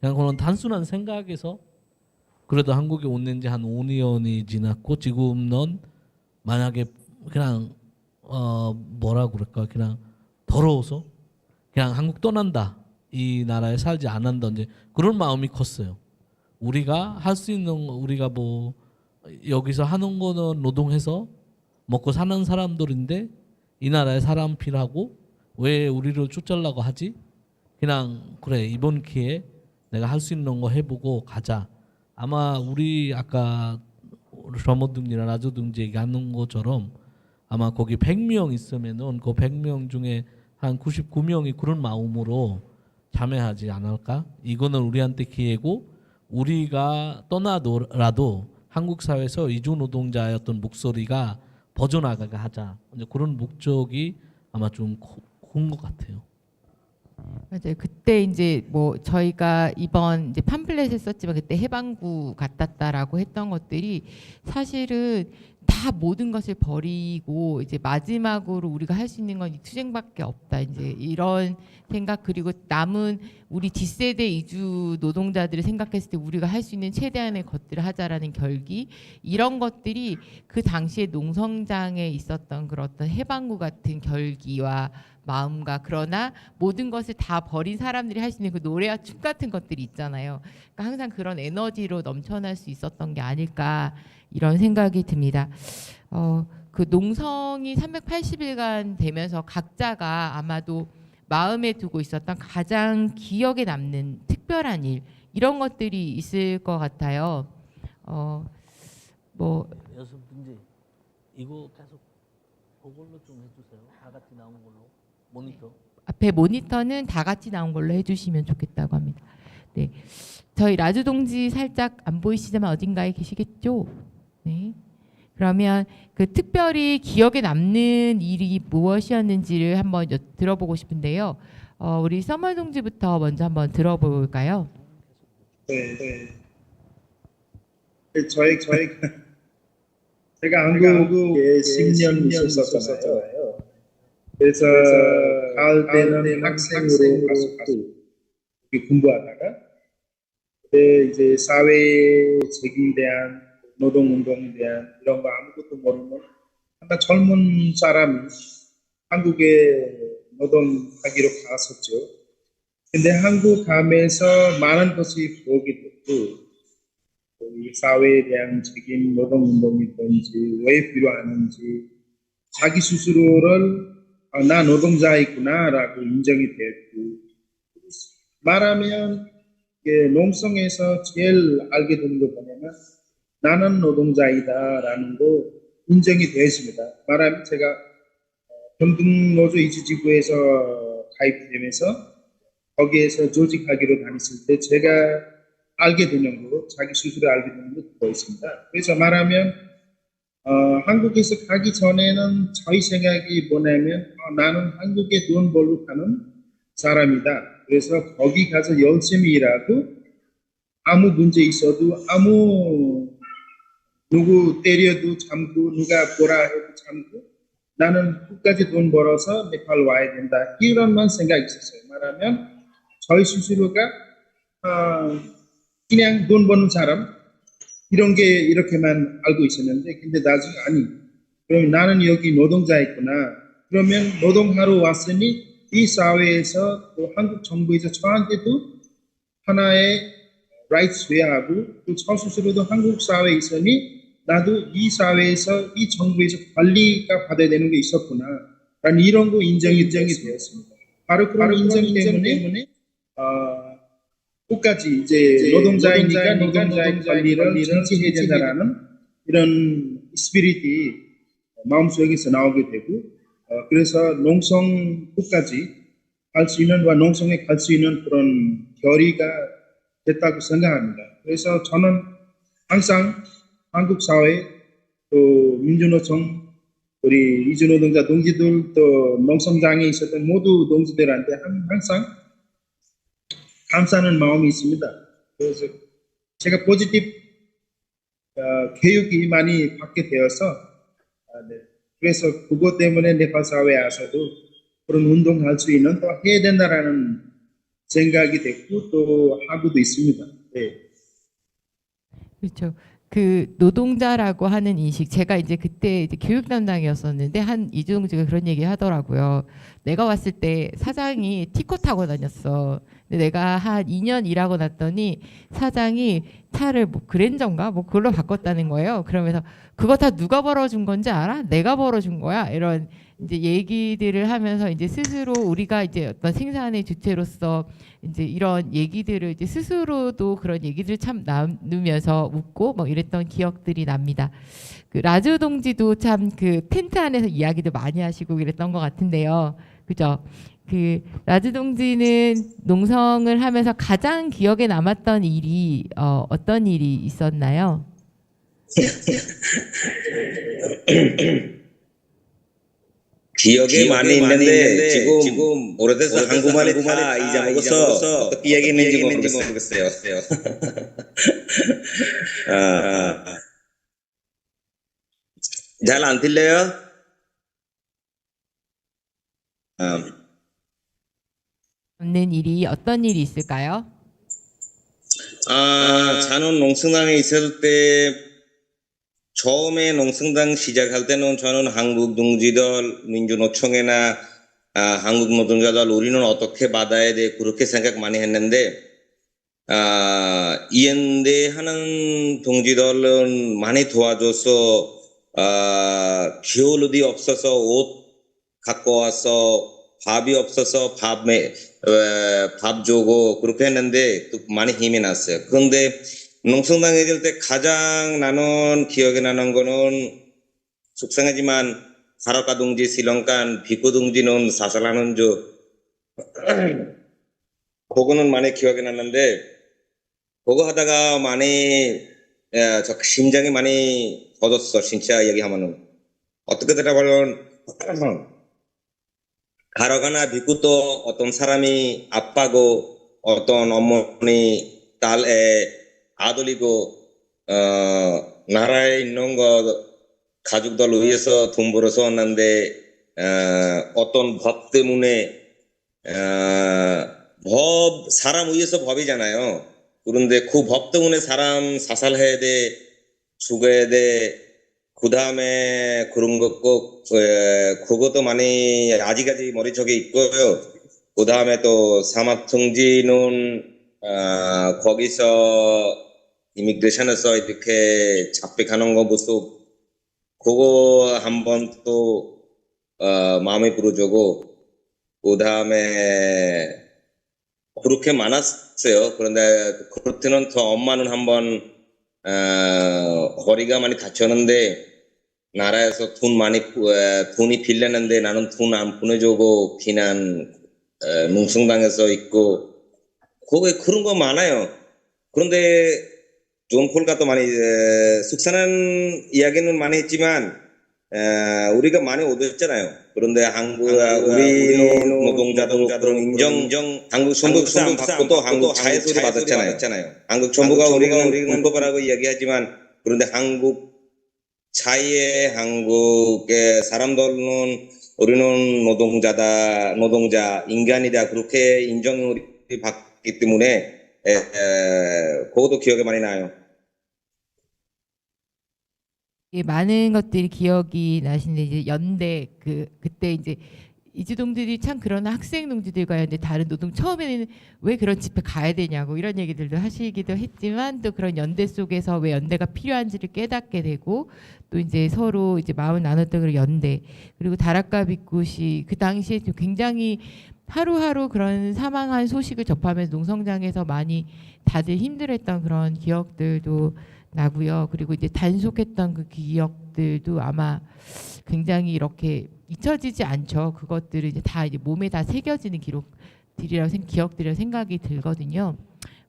H: 그냥 그런 단순한 생각에서 그래도 한국에 온 지 한 5년이 지났고 지금은 만약에 그냥 뭐라 그럴까 그냥 더러워서 그냥 한국 떠난다 이 나라에 살지 않는다 이제 그런 마음이 컸어요. 우리가 할 수 있는 우리가 뭐 여기서 하는 거는 노동해서 먹고 사는 사람들인데 이 나라에 사람 필요하고 왜 우리를 쫓으려고 하지? 그냥 그래 이번 기회에 내가 할 수 있는 거 해보고 가자. 아마 우리 아까 셔머둥지나 라조둥지 얘기하는 것처럼 아마 거기 100명 있으면은 그 100명 중에 한 99명이 그런 마음으로 참여하지 않을까? 이거는 우리한테 기회고 우리가 떠나더라도 한국 사회에서 이주 노동자의 어떤 목소리가 퍼져나가게 하자. 이제 그런 목적이 아마 좀 큰 것 같아요.
A: 맞아요. 그때 이제 뭐 저희가 이번 이제 팜플렛에 썼지만 그때 해방구 같았다라고 했던 것들이 사실은 다 모든 것을 버리고 이제 마지막으로 우리가 할 수 있는 건 이 투쟁밖에 없다. 이제 이런 생각 그리고 남은 우리 뒷세대 이주 노동자들을 생각했을 때 우리가 할 수 있는 최대한의 것들을 하자라는 결기 이런 것들이 그 당시에 농성장에 있었던 그런 어떤 해방구 같은 결기와 마음과 그러나 모든 것을 다 버린 사람들이 할 수 있는 그 노래와 춤 같은 것들이 있잖아요. 그러니까 항상 그런 에너지로 넘쳐날 수 있었던 게 아닐까 이런 생각이 듭니다. 그 농성이 380일간 되면서 각자가 아마도 마음에 두고 있었던 가장 기억에 남는 특별한 일 이런 것들이 있을 것 같아요. 뭐
H: 여섯 문제 이거 계속 그걸로 좀 해주세요. 다 같이 나온 걸로 모니터.
A: 앞에 모니터는 다 같이 나온 걸로 해주시면 좋겠다고 합니다. 네, 저희 라주 동지 살짝 안 보이시지만 어딘가에 계시겠죠? 네. 그러면 그 특별히 기억에 남는 일이 무엇이었는지를 한번 들어보고 싶은데요. 우리 서멀 동지부터 먼저 한번 들어볼까요?
D: 네. 제가 한국에 10년 있었잖아요. 그래서 가을 때는 학생으로 가서 공부하다가 그때 이제 사회 책임에 대한 노동운동에 대한 이런 거 아무것도 모르는 한번 젊은 사람이 한국에 노동하기로 갔었죠. 근데 한국 가면서 많은 것이 보게 됐고 이 사회에 대한 책임, 노동운동이든지 왜 필요하는지 자기 스스로를 나 노동자이구나라고 인정이 됐고 말하면 농성에서 제일 알게 된 거 보면은 나는 노동자이다라는 거 인정이 되었습니다. 말하면 제가 평등노조 이주지구에서 가입되면서 거기에서 조직하기로 다녔을 때 제가 알게 되는 거, 자기 스스로 알게 되는 거 그거였습니다. 그래서 말하면 한국에서 가기 전에는 저희 생각이 뭐냐면 나는 한국에 돈 벌러 가는 사람이다. 그래서 거기 가서 열심히 일하고 아무 문제 있어도 아무 누구 때려도 참고 누가 뭐라 해도 참고 나는 끝까지 돈 벌어서 네팔 와야 된다. 이런만 생각이 있었어요. 말하면 저희 스스로가 그냥 돈 버는 사람 이런 게 이렇게만 알고 있었는데 근데 나중에 아니 그럼 나는 여기 노동자였구나. 그러면 노동하러 왔으니 이 사회에서 또 한국 정부에서 저한테도 하나의 라이트 수여하고 또 저 스스로도 한국 사회에 있으니 나도 이 사회에서 이 정부에서 관리가 받아야 되는 게 있었구나 라는 이런 거 인정이 되었습니다. 바로 그런 인정 때문에 끝까지 이제 노동자이니까 노동자의 관리를 정치해야 된다라는 이런 스피릿이 마음속에서 나오게 되고 그래서 농성 끝까지 갈 수 있는 와 농성에 갈 수 있는 그런 결의가 됐다고 생각합니다. 그래서 저는 항상 한국 사회 또 민주노총 우리 이주노동자 동지들 또 농성장에 있었던 모두 동지들한테 항상 감사하는 마음이 있습니다. 그래서 제가 포지티브 교육이 많이 받게 되어서 네. 그래서 그것 때문에 네팔 사회에 와서도 그런 운동할 수 있는 또 해야 된다라는 생각이 됐고 또 하고도 있습니다. 네.
A: 그렇죠. 그 노동자라고 하는 인식, 제가 이제 그때 이제 교육 담당이었었는데 한 이주동지가 그런 얘기 하더라고요. 내가 왔을 때 사장이 티코 타고 다녔어. 근데 내가 한 2년 일하고 났더니 사장이 차를 뭐 그랜저인가 뭐 그걸로 바꿨다는 거예요. 그러면서 그거 다 누가 벌어준 건지 알아? 내가 벌어준 거야. 이런 이제 얘기들을 하면서 이제 스스로 우리가 이제 어떤 생산의 주체로서 이제 이런 얘기들을 이제 스스로도 그런 얘기들을 참 나누면서 웃고 뭐 이랬던 기억들이 납니다. 그 라주 동지도 참 그 텐트 안에서 이야기도 많이 하시고 이랬던 것 같은데요. 그죠? 그 라주 동지는 농성을 하면서 가장 기억에 남았던 일이 어떤 일이 있었나요?
F: 기억에 많이 있는데 지금 오래돼서 한국말이 다 잊어먹어서 어떻게 얘기했는지 모르겠어요. 잘 안 들려요?
A: 없는 일이 어떤 일이 있을까요?
F: 저는 농성당에 있을 때 처음에 농성당 시작할 때는 저는 한국 동지들 민주노총이나 한국 노동자들 우리는 어떻게 받아야 돼 그렇게 생각 많이 했는데 이연대 하는 동지들은 많이 도와줘서 겨울이 없어서 옷 갖고 와서 밥이 없어서 밥 주고 그렇게 했는데 또 많이 힘이 났어요. 그런데 농성당에 있을 때 가장 나는 기억에 나는 거는 속상하지만 하라카 동지, 실랑칸, 비코 동지는 사살하는 그거는 많이 기억에 났는데 그거 하다가 많이 저 심장이 많이 터졌어. 진짜 얘기하면은 어떻게 들어보면 가라가나 비쿠도 어떤 사람이 아빠고 어떤 어머니 딸의 아들이고 나라에 있는 거 가족들 위해서 돈 벌어서 왔는데 어떤 법 때문에 사람 위해서 법이잖아요. 그런데 그 법 때문에 사람 사살해야 돼, 죽어야 돼. 그 다음에 그런 거 꼭 그것도 많이 아직까지 머릿속에 있고요. 그 다음에 또 사막통지는 거기서 이미그레이션에서 이렇게 잡혀가는 거 모습 그거 한번 또 마음에 부러지고 그 다음에 그렇게 많았어요. 그런데 그럴 때는 더 엄마는 한번 허리가 많이 다쳤는데 나라에서 돈이 빌렸는데 나는 돈 안 보내주고 그냥 농성당에서 있고 거기 그런 거 많아요. 그런데 존 폴가도 많이 속상한 이야기는 많이 했지만 우리가 많이 얻었잖아요. 그런데 우리 노동자도 그런 인정 한국 정부상 받고도 한국 자유소리 받았잖아요. 한국 정부가 우리가 불법이라고 이야기하지만 그런데 한국 자유의 한국의 사람들은 우리는 노동자 인간이다 그렇게 인정을 받기 때문에 그것도 기억에 많이 나요.
A: 많은 것들이 기억이 나시는데 이제 연대 그때 이제 이주동들이 참 그런 학생 농지들과 연대 다른 노동 처음에는 왜 그런 집회 가야 되냐고 이런 얘기들도 하시기도 했지만 또 그런 연대 속에서 왜 연대가 필요한지를 깨닫게 되고 또 이제 서로 이제 마음을 나눴던 그런 연대 그리고 다락가 빗굿이 그 당시에 좀 굉장히 하루하루 그런 사망한 소식을 접하면서 농성장에서 많이 다들 힘들었던 그런 기억들도 나고요. 그리고 이제 단속했던 그 기억들도 아마 굉장히 이렇게 잊혀지지 않죠. 그것들을 이제 다 이제 몸에 다 새겨지는 기억들이라고 생각이 들거든요.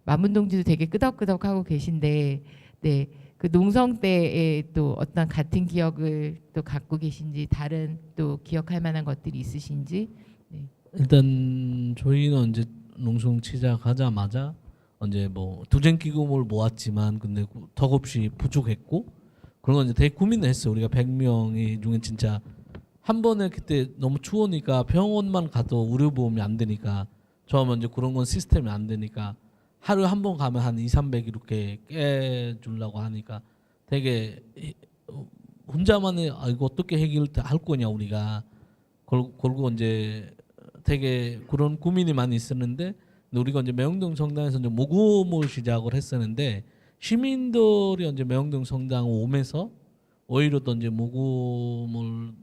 A: 만문동지도 되게 끄덕끄덕하고 계신데, 네, 그 농성 때에 또 어떤 같은 기억을 또 갖고 계신지 다른 또 기억할 만한 것들이 있으신지. 네.
H: 일단 저희는 이제 농성 시작하자마자 이제 뭐 투쟁 기금을 모았지만 근데 턱없이 부족했고 그런 건 이제 되게 고민했어요. 우리가 100명이 중에 진짜 한 번에 그때 너무 추우니까 병원만 가도 의료보험이 안 되니까 처음에 이제 그런 건 시스템이 안 되니까 하루 한 번 가면 한 2, 300 이렇게 깨주려고 하니까 되게 혼자만의 이거 어떻게 해결할 거냐 우리가 걸고 이제 되게 그런 고민이 많이 있었는데 우리가 이제 매운동 성당에서 이제 모금을 시작을 했었는데 시민들이 이제 매운동 성당 오면서 오히려 또 이제 모금을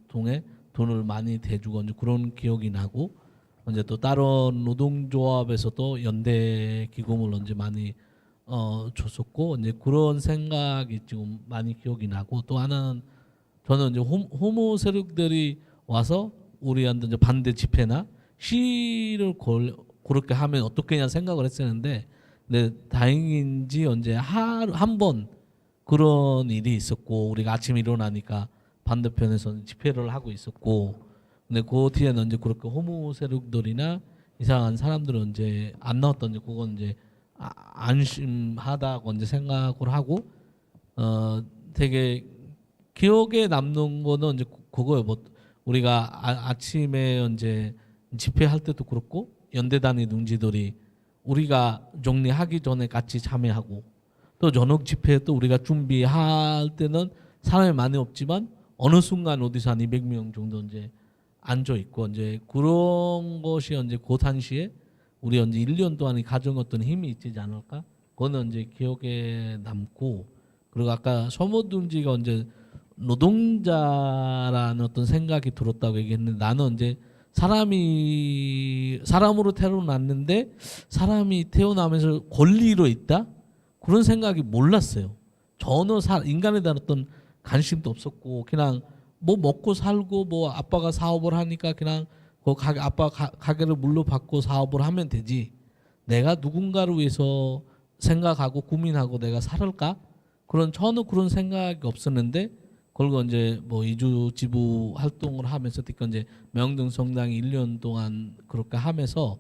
H: 통해 돈을 많이 대주고 이제 그런 기억이 나고 이제 또 다른 노동조합에서도 연대 기금을 이제 많이 줬었고 이제 그런 생각이 지금 많이 기억이 나고 또 하나는 저는 이제 호모 세력들이 와서 우리한테 이제 반대 집회나 시를 그렇게 하면 어떻게냐 생각을 했었는데 근데 다행인지 언제 한 번 그런 일이 있었고 우리가 아침에 일어나니까 반대편에서 집회를 하고 있었고 근데 그 뒤에는 이제 그렇게 호모 세력들이나 이상한 사람들은 이제 안 나왔던 이제 그건 이제 안심하다고 이제 생각을 하고 되게 기억에 남는 거는 이제 그거예요. 뭐 우리가 아침에 이제 집회할 때도 그렇고 연대단위 농지들이 우리가 정리하기 전에 같이 참여하고 또 저녁 집회 또 우리가 준비할 때는 사람이 많이 없지만 어느 순간 어디서 한 200명 정도 이제 앉아 있고 이제 그런 것이 이제 그 당시에 우리 이제 1년 동안 가정 어떤 힘이 있지 않을까? 그거는 이제 기억에 남고 그리고 아까 서모둥지가 이제 노동자라는 어떤 생각이 들었다고 얘기했는데 나는 이제 사람으로 태어났는데 사람이 태어나면서 권리로 있다 그런 생각이 몰랐어요. 전혀 인간에 대한 어떤 관심도 없었고 그냥 뭐 먹고 살고 뭐 아빠가 사업을 하니까 그냥 그 아빠 가게를 물려받고 사업을 하면 되지. 내가 누군가를 위해서 생각하고 고민하고 내가 살을까? 전혀 그런 생각이 없었는데 그리고 이제 뭐 이주 지부 활동을 하면서 특히 이제 명동 성당이 1년 동안 그렇게 하면서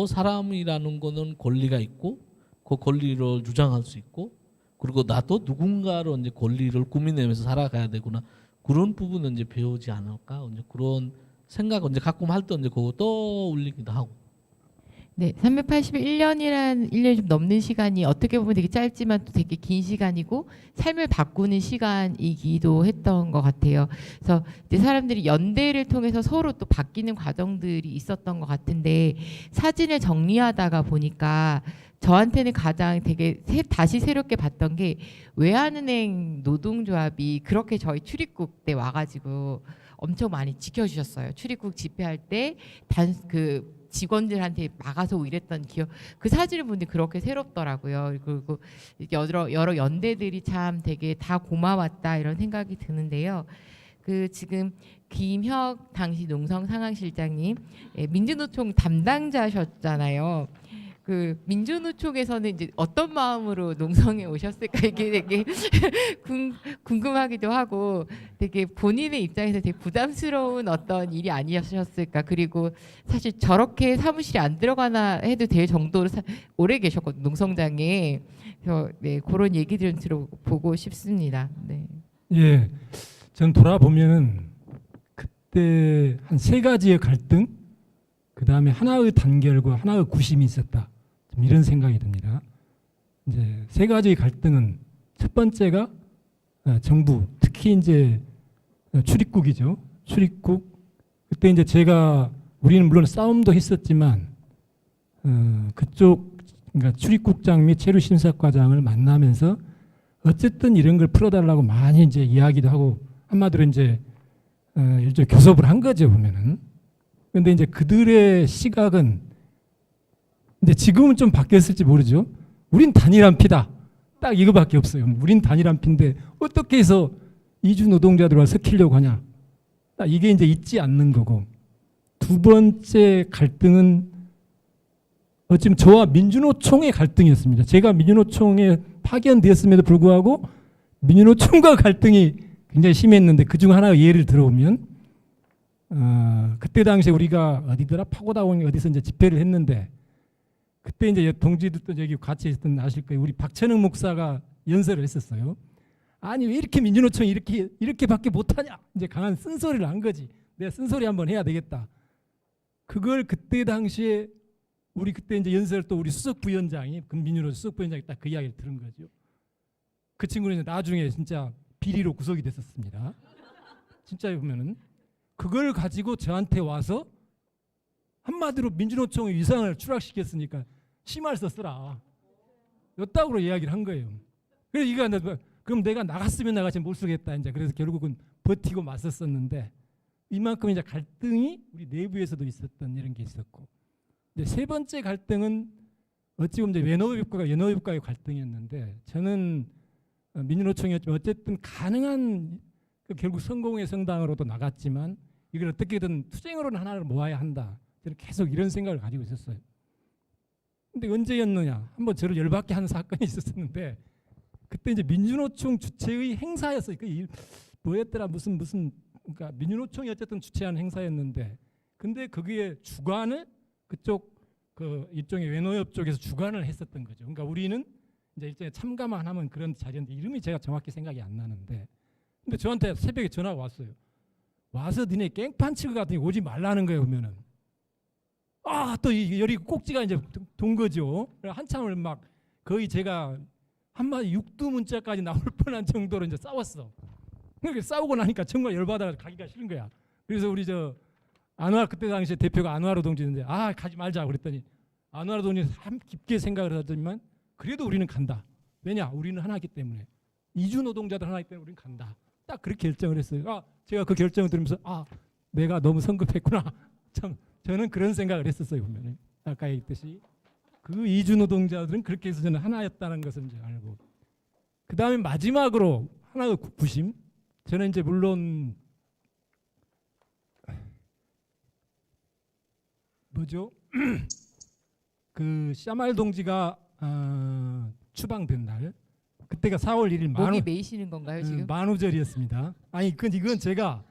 H: 사람이라는 거는 권리가 있고 그 권리를 주장할 수 있고 그리고 나도 누군가로 이제 권리를 꾸미내면서 살아가야 되구나 그런 부분은 이제 배우지 않을까 이제 그런 생각을 이제 가끔 할 때 이제 그거 떠올리기도 하고.
A: 네, 381년이란 1년이 좀 넘는 시간이 어떻게 보면 되게 짧지만 또 되게 긴 시간이고 삶을 바꾸는 시간이기도 했던 것 같아요. 그래서 이제 사람들이 연대를 통해서 서로 또 바뀌는 과정들이 있었던 것 같은데 사진을 정리하다가 보니까 저한테는 가장 되게 다시 새롭게 봤던 게 외환은행 노동조합이 그렇게 저희 출입국 때 와가지고 엄청 많이 지켜주셨어요. 출입국 집회할 때 그 직원들한테 막아서 이랬던 기억 그 사진을 보는데 그렇게 새롭더라고요. 그리고 여러 연대들이 참 되게 다 고마웠다 이런 생각이 드는데요. 그 지금 김혁 당시 농성 상황실장님 민주노총 담당자셨잖아요. 그 민주노총에서는 이제 어떤 마음으로 농성에 오셨을까 이게 되게 궁금하기도 하고 되게 본인의 입장에서 되게 부담스러운 어떤 일이 아니셨을까. 그리고 사실 저렇게 사무실에 안 들어가나 해도 될 정도로 오래 계셨거든요 농성장에. 그래서 네, 그런 얘기들을 들어보고 싶습니다. 네.
I: 예, 전 돌아보면은 그때 한 3가지의 갈등, 그 다음에 하나의 단결과 하나의 구심이 있었다. 이런 생각이 듭니다. 이제 3가지의 갈등은 첫 번째가 정부, 특히 이제 출입국이죠. 출입국 그때 그때 이제 우리는 물론 싸움도 했었지만 그쪽 그러니까 출입국장 및 체류심사과장을 만나면서 어쨌든 이런 걸 풀어달라고 많이 이제 이야기도 하고 한마디로 이제 일종의 교섭을 한 거죠 보면은. 근데 이제 그들의 시각은 이제 지금은 좀 바뀌었을지 모르죠. 우린 단일한 피다. 딱 이거밖에 없어요. 우린 단일한 피인데 어떻게 해서 이주 노동자들과 섞이려고 하냐. 딱 이게 이제 있지 않는 거고. 두 번째 갈등은 어찌면 저와 민주노총의 갈등이었습니다. 제가 민주노총에 파견되었음에도 불구하고 민주노총과 갈등이 굉장히 심했는데 그중 하나 예를 들어보면 그때 당시에 우리가 어디더라 파고다원 어디서 이제 집회를 했는데 그때 이제 동지들도 여기 같이 있었던 아실 거예요. 우리 박천흥 목사가 연설을 했었어요. 아니 왜 이렇게 민주노총이 이렇게밖에 못하냐? 이제 강한 쓴소리를 한 거지. 내가 쓴소리 한번 해야 되겠다. 그걸 그때 당시에 우리 그때 이제 연설 또 우리 수석부위원장이 민주노총 수석부위원장이 딱 그 이야기를 들은 거죠. 그 친구는 나중에 진짜 비리로 구속이 됐었습니다. 진짜 보면은 그걸 가지고 저한테 와서 한마디로 민주노총의 위상을 추락시켰으니까 심할서 쓰라. 이따구로 이야기를 한 거예요. 그래서 이거 그럼 내가 나갔으면 나가지 못 쓰겠다 이제 그래서 결국은 버티고 맞섰었는데 이만큼 이제 갈등이 우리 내부에서도 있었던 이런 게 있었고 이제 세 번째 갈등은 어찌 보면 이제 연호협과의 갈등이었는데 저는 민주노총이었지만 어쨌든 가능한 결국 성공의 성당으로도 나갔지만 이걸 어떻게든 투쟁으로는 하나를 모아야 한다. 저는 계속 이런 생각을 가지고 있었어요. 근데 언제였느냐? 한번 저를 열받게 하는 사건이 있었는데 그때 이제 민주노총 주최의 행사였어요. 그 뭐였더라 무슨 그러니까 민주노총이 어쨌든 주최한 행사였는데 근데 거기에 주관을 그쪽 그 일종의 외노협 쪽에서 주관을 했었던 거죠. 그러니까 우리는 이제 일종의 참가만 하면 그런 자리였는데 이름이 제가 정확히 생각이 안 나는데 근데 저한테 새벽에 전화가 왔어요. 와서 니네 깽판 치고 같으니 오지 말라는 거예요. 보면은 또 이 열이 꼭지가 이제 돈 거죠. 한참을 막 거의 제가 한마디 육두문자까지 나올 뻔한 정도로 이제 싸웠어. 그렇게 싸우고 나니까 정말 열받아 가기가 싫은 거야. 그래서 우리 안화로 그때 당시에 대표가 안화로 동지인데 가지 말자 그랬더니 안화로 동지 참 깊게 생각을 하더니만 그래도 우리는 간다. 왜냐? 우리는 하나이기 때문에 이주 노동자들 하나이기 때문에 우리는 간다. 딱 그렇게 결정을 했어요. 제가 그 결정을 들으면서 내가 너무 성급했구나. 참 저는 그런 생각을 했었어요. 보면 아까 얘기했듯이 그 이주 노동자들은 그렇게 해서 저는 하나였다는 것을 이제 알고 그 다음에 마지막으로 하나의 구심. 저는 이제 물론 뭐죠? 그 샤말 동지가 추방된 날 그때가 4월 1일
A: 목이 메이시는 건가요 지금?
I: 만우절이었습니다. 아니 이건 제가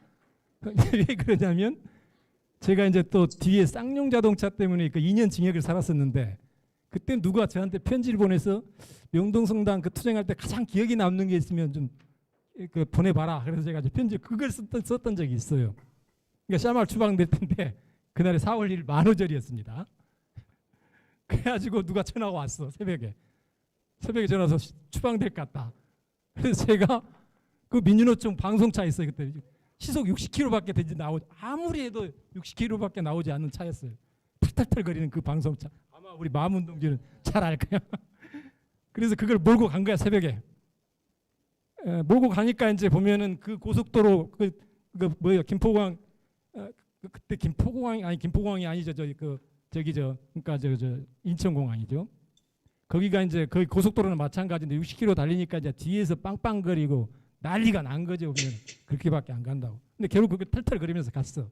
I: 왜 그러냐면 제가 이제 또 뒤에 쌍용 자동차 때문에 그 2년 징역을 살았었는데 그때 누가 저한테 편지를 보내서 명동성당 그 투쟁할 때 가장 기억에 남는 게 있으면 좀 그 보내봐라. 그래서 제가 이제 편지 그걸 썼던 적이 있어요. 그러니까 샤말 추방될 텐데 그날이 4월 1일 만우절이었습니다. 그래가지고 누가 전화가 왔어. 새벽에 전화 와서 추방될 것 같다. 그래서 제가 그 민주노총 방송차에 있어요. 그때 시속 60km밖에 되지 아무리 해도 60km밖에 나오지 않는 차였어요. 탈탈탈 거리는 그 방송차. 아마 우리 마문동지는 잘 알 거야. 그래서 그걸 몰고 간 거야 새벽에. 몰고 가니까 이제 보면은 그 고속도로 그 뭐예요 김포공항 그때 김포공항이 아니죠 그러니까 저 인천공항이죠. 거기가 이제 거의 고속도로는 마찬가지인데 60km 달리니까 이제 뒤에서 빵빵거리고 난리가 난 거죠. 보면 그렇게밖에 안 간다고. 근데 결국 그게 털털거리면서 갔어.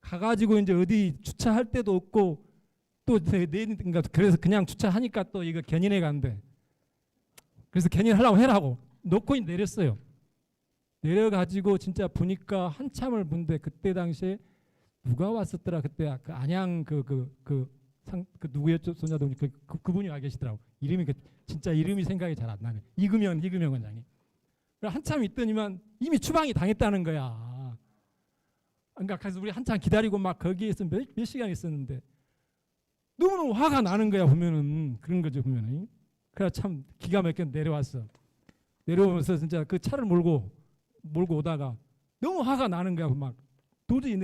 I: 가가지고 이제 어디 주차할 데도 없고 또 내니까 그래서 그냥 주차하니까 또 이거 견인해 간대. 그래서 견인하려고 해라고 놓고 내렸어요. 내려가지고 진짜 보니까 한참을 본데 그때 당시에 누가 왔었더라. 그때 그 안양 그 누구였죠? 손자동지 그분이 와 계시더라고. 이름이 진짜 이름이 생각이 잘 안 나네. 이금영 원장님. 한참 있더니만 이미 추방이 당했다는 거야. 그러니까 그래서 우리 한참 기다리고 막 거기에서 몇 시간 있었는데 너무너무 화가 나는 거야. 보면은 그런 거죠. 보면은. 그래 참 기가 막혀 내려왔어. 내려오면서 진짜 그 차를 몰고 오다가 너무 화가 나는 거야. 막 도저히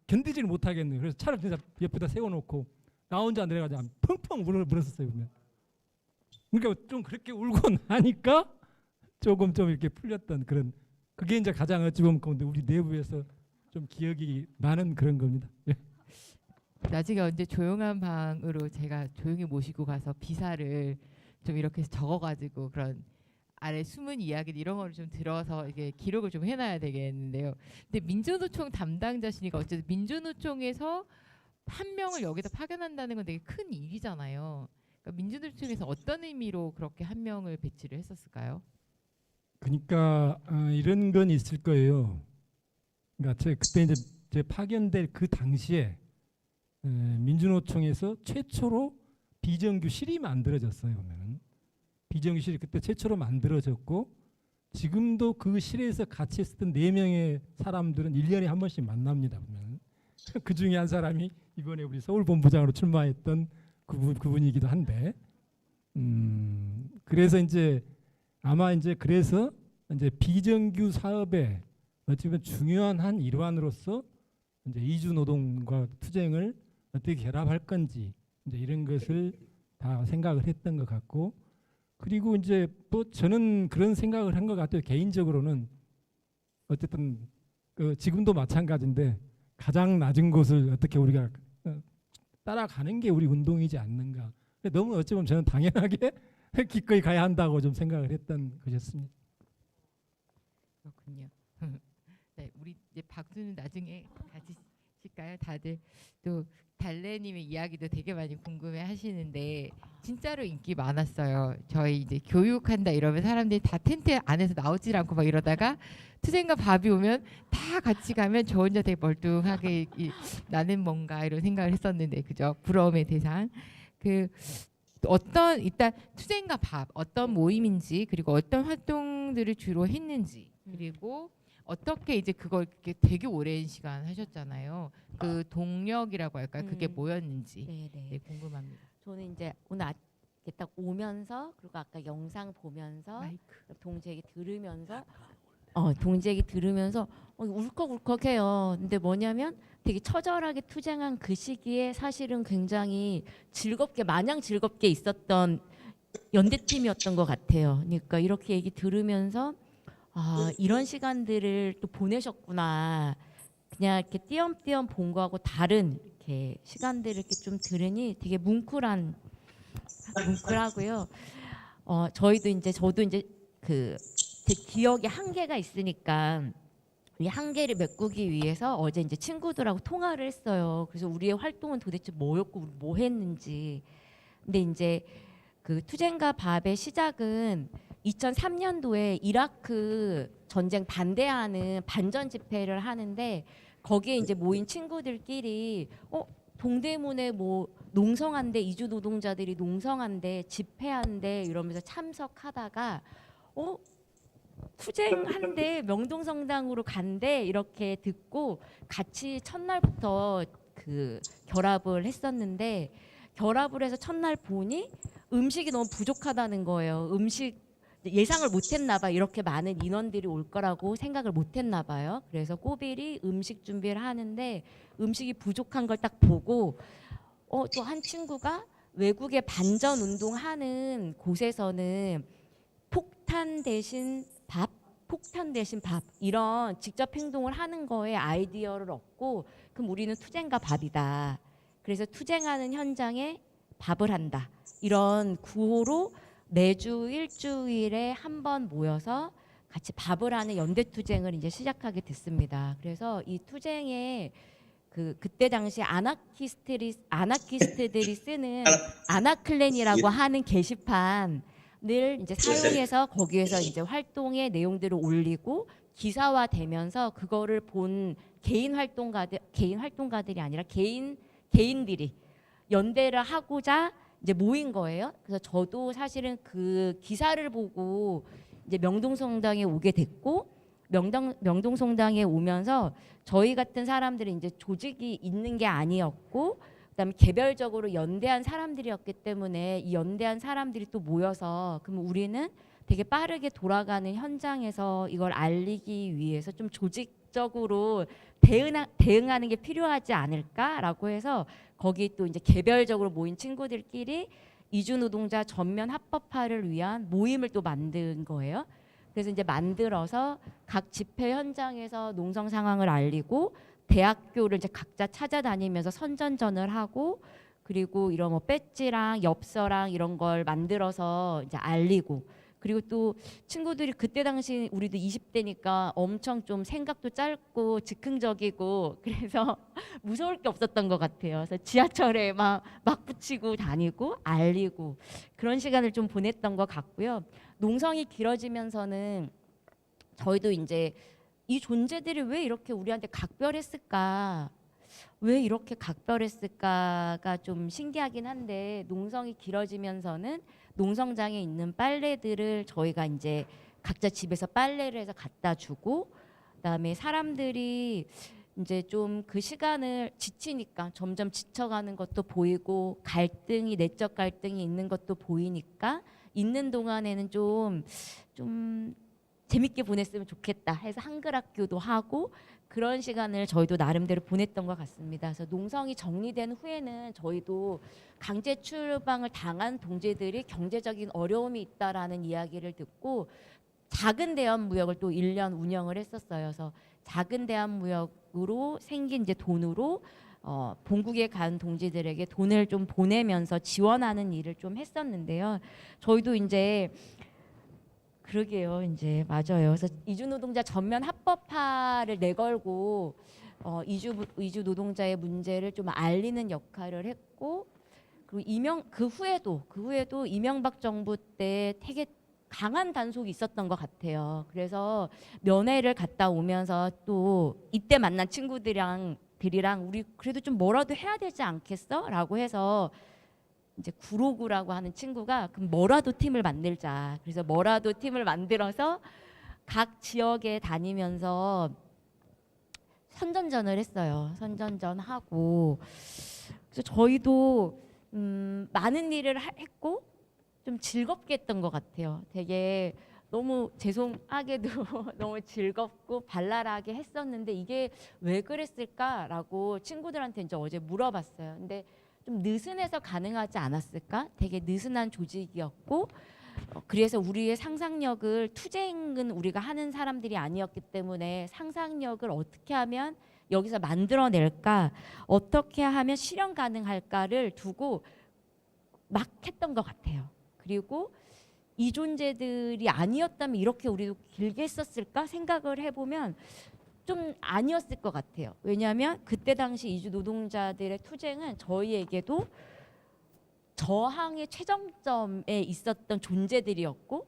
I: 견디지를 못하겠네요. 그래서 차를 진짜 옆에다 세워놓고 나 혼자 내려가자 펑펑 물었었어요. 보면. 그러니까 좀 그렇게 울고 나니까 조금 이렇게 풀렸던 그런, 그게 이제 가장 어찌 보면 우리 내부에서 좀 기억이 나는 그런 겁니다. 예.
A: 나중에 언제 조용한 방으로 제가 조용히 모시고 가서 비사를 좀 이렇게 적어가지고 그런 아래 숨은 이야기 이런 거를 좀 들어서 이게 기록을 좀 해놔야 되겠는데요. 근데 민주노총 담당자시니까 어쨌든 민주노총에서 한 명을 여기다 파견한다는 건 되게 큰 일이잖아요. 그러니까 민주노총에서 어떤 의미로 그렇게 한 명을 배치를 했었을까요?
I: 그러니까 이런 건 있을 거예요. 그러니까 그때 이제 제 파견될 그 당시에 민주노총에서 최초로 비정규실이 만들어졌어요. 보면은 비정규실이 그때 최초로 만들어졌고 지금도 그 실에서 같이 있었던 4명의 사람들은 1년에 한 번씩 만납니다. 보면 그 중에 한 사람이 이번에 우리 서울본부장으로 출마했던 그분이기도 한데 그래서 이제 아마 이제 그래서 이제 비정규 사업의 어찌보면 중요한 한 일환으로서 이제 이주 노동과 투쟁을 어떻게 결합할 건지 이제 이런 것을 다 생각을 했던 것 같고, 그리고 이제 뭐 저는 그런 생각을 한 것 같아요. 개인적으로는 어쨌든 지금도 마찬가지인데 가장 낮은 곳을 어떻게 우리가 따라가는 게 우리 운동이지 않는가. 너무 어찌 보면 저는 당연하게 기꺼이 가야 한다고 좀 생각을 했던 것이었습니다.
A: 그렇군요. 네, 우리 이제 박수는 나중에 가지실까요? 다들 또 달래님의 이야기도 되게 많이 궁금해하시는데 진짜로 인기 많았어요. 저희 이제 교육한다 이러면 사람들이 다 텐트 안에서 나오질 않고 막 이러다가 투쟁과 밥이 오면 다 같이 가면 저 혼자 되게 멀뚱하게 나는 뭔가 이런 생각을 했었는데 그죠? 부러움의 대상. 어떤 일단 투쟁과 밥 어떤 모임인지 그리고 어떤 활동들을 주로 했는지 그리고 어떻게 이제 그걸 이렇게 되게 오랜 시간 하셨잖아요. 그 동력이라고 할까요? 그게 뭐였는지 네, 궁금합니다.
G: 저는 이제 오늘 이렇게 딱 오면서 그리고 아까 영상 보면서 동지 얘기 들으면서 울컥울컥해요. 근데 뭐냐면 되게 처절하게 투쟁한 그 시기에 사실은 굉장히 마냥 즐겁게 있었던 연대팀이었던 것 같아요. 그러니까 이렇게 얘기 들으면서 이런 시간들을 또 보내셨구나. 그냥 이렇게 띄엄띄엄 본 거하고 다른 이렇게 시간들을 이렇게 좀 들으니 되게 뭉클하고요. 저도 이제 제 기억에 한계가 있으니까 이 한계를 메꾸기 위해서 어제 이제 친구들하고 통화를 했어요. 그래서 우리의 활동은 도대체 뭐였고 우리 뭐 했는지. 근데 이제 그 투쟁과 밥의 시작은 2003년도에 이라크 전쟁 반대하는 반전 집회를 하는데 거기에 이제 모인 친구들끼리 동대문에 뭐 농성한대 이주 노동자들이 농성한대 집회한대 이러면서 참석하다가 투쟁한대 명동성당으로 간대 이렇게 듣고 같이 첫날부터 그 결합을 했었는데 결합을 해서 첫날 보니 음식이 너무 부족하다는 거예요. 예상을 못했나 봐. 이렇게 많은 인원들이 올 거라고 생각을 못했나 봐요. 그래서 꼬비리 음식 준비를 하는데 음식이 부족한 걸 딱 보고 또 한 친구가 외국에 반전 운동하는 곳에서는 폭탄 대신 밥 이런 직접 행동을 하는 거에 아이디어를 얻고 그럼 우리는 투쟁과 밥이다. 그래서 투쟁하는 현장에 밥을 한다. 이런 구호로 매주 일주일에 한 번 모여서 같이 밥을 하는 연대 투쟁을 이제 시작하게 됐습니다. 그래서 이 투쟁에 그때 당시 아나키스트들이 쓰는 아나클랜이라고 하는 게시판을 이제 사용해서 거기에서 이제 활동의 내용들을 올리고 기사화되면서 그거를 본 개인 활동가들이 아니라 개인들이 연대를 하고자 이제 모인 거예요. 그래서 저도 사실은 그 기사를 보고 이제 명동성당에 오게 됐고 명동성당에 오면서 저희 같은 사람들은 이제 조직이 있는 게 아니었고 그다음에 개별적으로 연대한 사람들이었기 때문에 이 연대한 사람들이 또 모여서 그럼 우리는 되게 빠르게 돌아가는 현장에서 이걸 알리기 위해서 좀 조직적으로 대응하는 게 필요하지 않을까라고 해서 거기 또 이제 개별적으로 모인 친구들끼리 이주 노동자 전면 합법화를 위한 모임을 또 만든 거예요. 그래서 이제 만들어서 각 집회 현장에서 농성 상황을 알리고 대학교를 이제 각자 찾아다니면서 선전전을 하고 그리고 이런 뭐 배지랑 엽서랑 이런 걸 만들어서 이제 알리고 그리고 또 친구들이 그때 당시 우리도 20대니까 엄청 좀 생각도 짧고 즉흥적이고 그래서 무서울 게 없었던 것 같아요. 그래서 지하철에 막 붙이고 다니고 알리고 그런 시간을 좀 보냈던 것 같고요. 농성이 길어지면서는 저희도 이제 이 존재들이 왜 이렇게 우리한테 각별했을까? 왜 이렇게 각별했을까가 좀 신기하긴 한데 농성이 길어지면서는 농성장에 있는 빨래들을 저희가 이제 각자 집에서 빨래를 해서 갖다 주고 그다음에 사람들이 이제 좀 그 시간을 지치니까 점점 지쳐가는 것도 보이고 갈등이 내적 갈등이 있는 것도 보이니까 있는 동안에는 좀 재밌게 보냈으면 좋겠다 해서 한글 학교도 하고 그런 시간을 저희도 나름대로 보냈던 것 같습니다. 그래서 농성이 정리된 후에는 저희도 강제 출방을 당한 동지들이 경제적인 어려움이 있다라는 이야기를 듣고 작은 대한무역을 또 1년 운영을 했었어요. 그래서 작은 대한무역으로 생긴 이제 돈으로 본국에 간 동지들에게 돈을 좀 보내면서 지원하는 일을 좀 했었는데요. 저희도 이제 그러게요. 이제 맞아요. 그래서 이주 노동자 전면 합법화를 내걸고 이주 노동자의 문제를 좀 알리는 역할을 했고 그리고 그 후에도 이명박 정부 때 되게 강한 단속이 있었던 것 같아요. 그래서 면회를 갔다 오면서 또 이때 만난 친구들이랑 우리 그래도 좀 뭐라도 해야 되지 않겠어?라고 해서 이제 구로구라고 하는 친구가 그럼 뭐라도 팀을 만들자. 그래서 뭐라도 팀을 만들어서 각 지역에 다니면서 선전전을 했어요. 선전전하고 그래서 저희도 많은 일을 했고 좀 즐겁게 했던 것 같아요. 되게 너무 죄송하게도 너무 즐겁고 발랄하게 했었는데 이게 왜 그랬을까라고 친구들한테 이제 어제 물어봤어요. 근데 좀 느슨해서 가능하지 않았을까? 되게 느슨한 조직이었고 그래서 우리의 상상력을 투쟁은 우리가 하는 사람들이 아니었기 때문에 상상력을 어떻게 하면 여기서 만들어낼까? 어떻게 하면 실현 가능할까를 두고 막 했던 것 같아요. 그리고 이 존재들이 아니었다면 이렇게 우리도 길게 했었을까 생각을 해보면 좀 아니었을 것 같아요. 왜냐하면 그때 당시 이주 노동자들의 투쟁은 저희에게도 저항의 최정점에 있었던 존재들이었고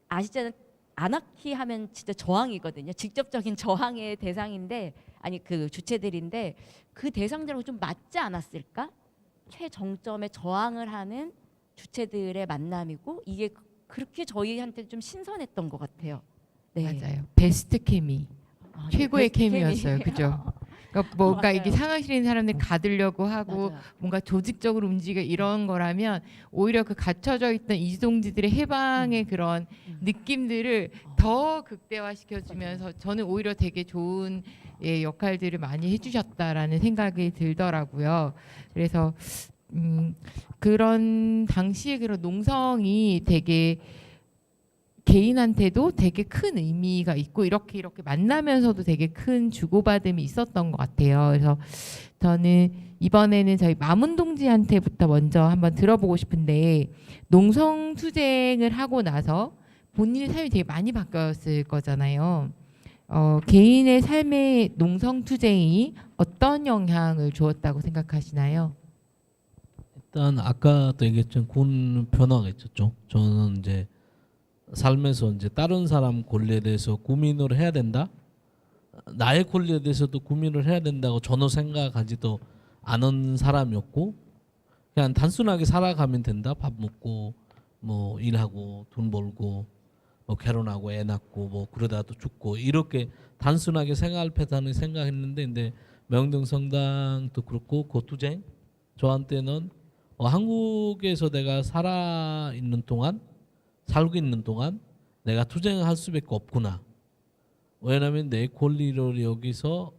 G: 아시잖아요. 아나키 하면 진짜 저항이거든요. 직접적인 저항의 대상인데 아니 그 주체들인데 그 대상들하고 좀 맞지 않았을까? 최정점에 저항을 하는 주체들의 만남이고 이게 그렇게 저희한테 좀 신선했던 것 같아요. 네.
A: 맞아요. 베스트 케미. 최고의
G: 베스트
A: 케미였어요. 그죠? 그러니까 뭔가
G: 맞아요.
A: 이게 상황실에 있는 사람들 가두려고 하고
G: 맞아요.
A: 뭔가 조직적으로 움직여 이런 거라면 오히려 그 갇혀져 있던 이주동지들의 해방의 그런 느낌들을 더 극대화시켜주면서 저는 오히려 되게 좋은 역할들을 많이 해주셨다라는 생각이 들더라고요. 그래서 그런 당시에 그런 농성이 되게 개인한테도 되게 큰 의미가 있고 이렇게 만나면서도 되게 큰 주고받음이 있었던 것 같아요. 그래서 저는 이번에는 저희 마문 동지한테부터 먼저 한번 들어보고 싶은데 농성 투쟁을 하고 나서 본인의 삶이 되게 많이 바뀌었을 거잖아요. 개인의 삶에 농성 투쟁이 어떤 영향을 주었다고 생각하시나요?
H: 일단 아까도 얘기했지만 군 변화가 있었죠. 저는 이제 삶에서 이제 다른 사람 권리에 대해서 고민을 해야 된다. 나의 권리에 대해서도 고민을 해야 된다고 전혀 생각하지도 않은 사람이었고 그냥 단순하게 살아가면 된다. 밥 먹고 뭐 일하고 돈 벌고 뭐 결혼하고 애 낳고 뭐 그러다도 죽고 이렇게 단순하게 생활 패턴을 생각했는데 근데 명동성당도 그렇고 고투쟁 저한테는 한국에서 내가 살고 있는 동안 내가 투쟁을 할 수밖에 없구나. 왜냐하면 내 권리를 여기서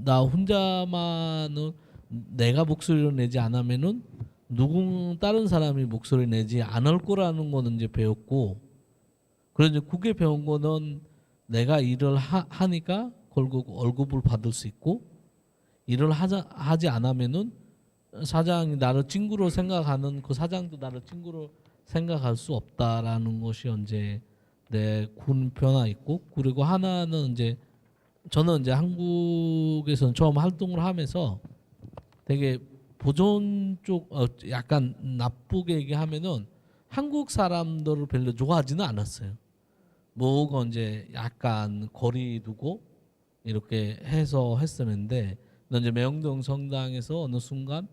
H: 나 혼자만은 내가 목소리를 내지 않으면은 다른 사람이 목소리 내지 않을 거라는 거는 이제 배웠고, 그래서 그게 배운 거는 내가 일을 하니까 결국 월급을 받을 수 있고, 일을 하지 않으면은 사장이 나를 친구로 생각하는 그 사장도 나를 친구로 생각할 수 없다라는 것이 이제 내 군 변화 있고, 그리고 하나는 이제 저는 이제 한국에서 처음 활동을 하면서 되게 보존 쪽 약간 나쁘게 얘기하면은 한국 사람들을 별로 좋아하지는 않았어요. 뭐가 이제 약간 거리 두고 이렇게 해서 했었는데, 이제 명동 성당에서 어느 순간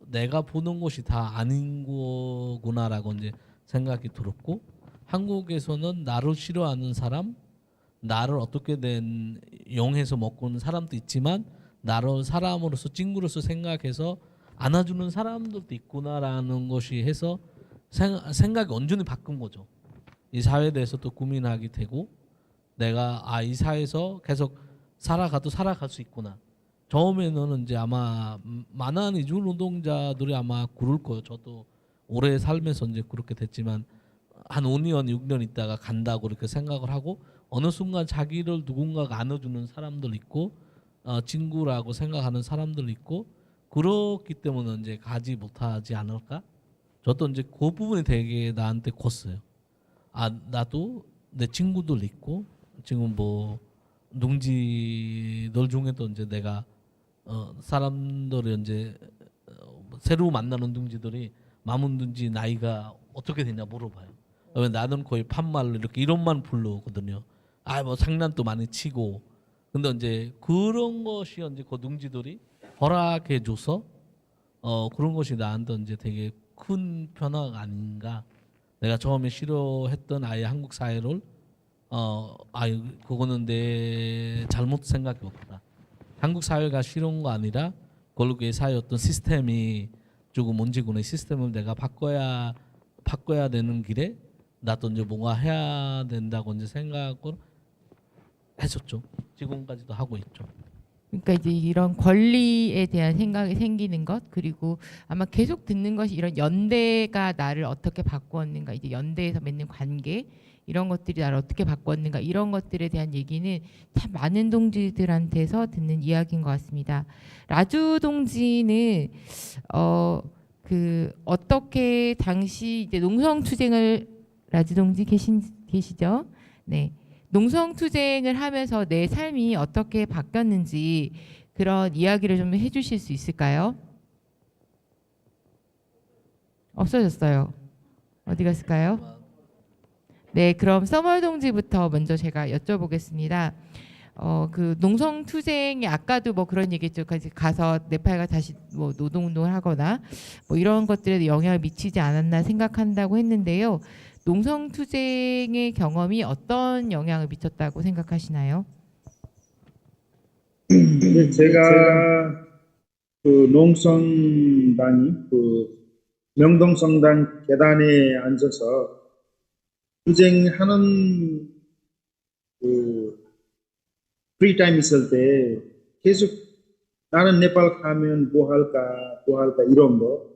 H: 내가 보는 것이 다 아닌 거구나라고 이제 생각이 들었고, 한국에서는 나를 싫어하는 사람, 나를 어떻게 된 용해서 먹고는 사람도 있지만 나를 사람으로서 친구로서 생각해서 안아주는 사람들도 있구나라는 것이 해서 생각이 완전히 바뀐 거죠. 이 사회에 대해서 또 고민하게 되고, 내가 이 사회에서 계속 살아갈 수 있구나. 처음에는 이제 아마 많은 이주 노동자들이 아마 그럴 거예요. 저도 오래 살면서 이제 그렇게 됐지만 한 5년, 6년 있다가 간다고 이렇게 생각을 하고, 어느 순간 자기를 누군가가 안아주는 사람들 있고, 친구라고 생각하는 사람들 있고, 그렇기 때문에 이제 가지 못하지 않을까? 저도 이제 그 부분이 되게 나한테 컸어요. 나도 내 친구들 있고, 지금 뭐 둥지들 중에도 이제 내가 사람들이 이제 새로 만나는 둥지들이 마문둥지 나이가 어떻게 되냐 물어봐요. 왜냐면 나는 거의 판말로 이렇게 이름만 부르거든요. 뭐 장난도 많이 치고. 근데 이제 그런 것이 이제 그 둥지들이 허락해 줘서 그런 것이 나한테 이제 되게 큰 변화가 아닌가. 내가 처음에 싫어했던 아예 한국 사회를 그거는 내 잘못 생각이었다. 한국 사회가 싫은 거 아니라 결국에 사회 어떤 시스템이 조금 문제구나. 이 시스템을 내가 바꿔야 되는 길에 나도 이제 뭔가 해야 된다고 이제 생각을 했었죠. 지금까지도 하고 있죠.
A: 그러니까 이제 이런 권리에 대한 생각이 생기는 것, 그리고 아마 계속 듣는 것이 이런 연대가 나를 어떻게 바꾸었는가, 이제 연대에서 맺는 관계, 이런 것들이 나를 어떻게 바꿨는가, 이런 것들에 대한 얘기는 참 많은 동지들한테서 듣는 이야기인 것 같습니다. 라주 동지는 어떻게 당시 이제 농성투쟁을, 라주 동지 계시죠? 네. 농성투쟁을 하면서 내 삶이 어떻게 바뀌었는지 그런 이야기를 좀 해주실 수 있을까요? 없어졌어요. 어디 갔을까요? 네, 그럼 서멀 동지부터 먼저 제가 여쭤보겠습니다. 그 농성투쟁이 아까도 뭐 그런 얘기했죠. 가서 네팔과 다시 뭐 노동운동을 하거나 뭐 이런 것들에 영향을 미치지 않았나 생각한다고 했는데요. 농성투쟁의 경험이 어떤 영향을 미쳤다고 생각하시나요?
D: 제가 그 농성당이 그 명동성당 계단에 앉아서 투쟁하는 그 프리타임 있을 때 계속 나는 네팔 가면 뭐 할까 이런 거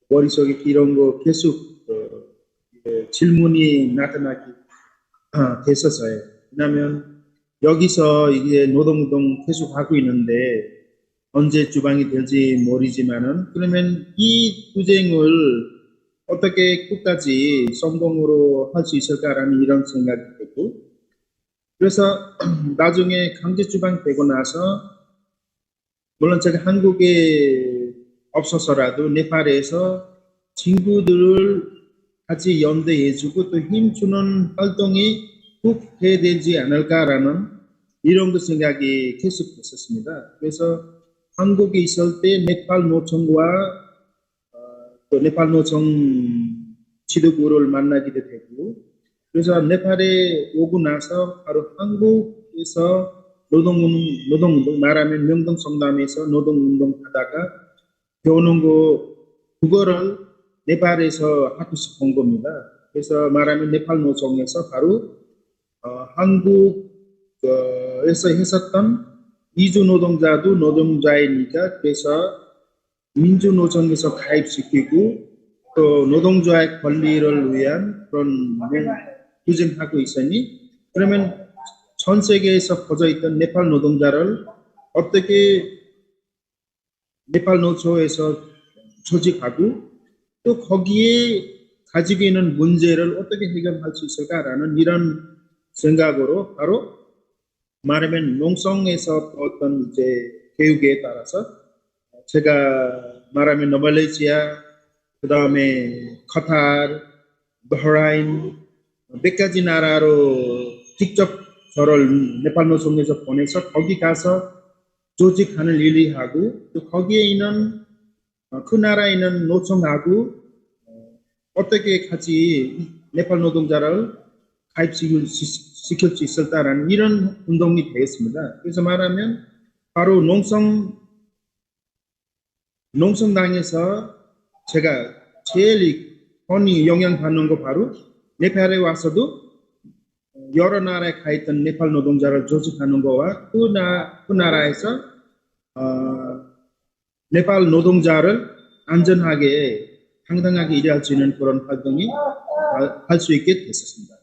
D: 머릿속에 이런 거 계속 질문이 나타나기 됐었어요. 왜냐하면 여기서 이게 노동운동 계속 하고 있는데 언제 주방이 될지 모르지만은 그러면 이 투쟁을 어떻게 끝까지 성공으로 할 수 있을까라는 이런 생각이 들고, 그래서 나중에 강제주방 되고 나서 물론 제가 한국에 없어서라도 네팔에서 친구들을 같이 연대해주고 또 힘주는 활동이 꼭 해야 되지 않을까라는 이런 그 생각이 계속 있었습니다. 그래서 한국에 있을 때 네팔 노총과 또 네팔 노총 지도부를 만나기도 되고, 그래서 네팔에 오고 나서 바로 한국에서 노동운동 말하면 명동성담에서 노동운동 하다가 배우는 그거를 네팔에서 하고 싶은 겁니다. 그래서 말하면 네팔 노총에서 바로 한국 에서 했었던 이주 노동자도 노동자이니까 그래서 민주노총에서 가입시키고 또 노동자의 권리를 위한 그런 규정하고 있으니 그러면 전 세계에서 퍼져 있던 네팔 노동자를 어떻게 네팔 노조에서 조직하고 또 거기에 가지고 있는 문제를 어떻게 해결할 수 있을까라는 이런 생각으로 바로 말하면 농성에서 어떤 이제 교육에 따라서 제가 말하면 말레이시아 그 다음에 카타르, 바흐라인 몇 가지 나라로 직접 저를 네팔 노총에서 보내서 거기 가서 조직하는 일을 하고 또 거기에 있는 그 나라에 있는 노총하고 어떻게 같이 네팔 노동자를 가입시킬 수 있을까라는 이런 운동이 되었습니다. 그래서 말하면 바로 농성당에서 제가 제일 흔히 영향받는 거 바로 네팔에 와서도 여러 나라에 가 있던 네팔 노동자를 조직하는 거와 그 나라에서 네팔 노동자를 안전하게 당당하게 일할 수 있는 그런 활동이 할 수 있게 됐었습니다.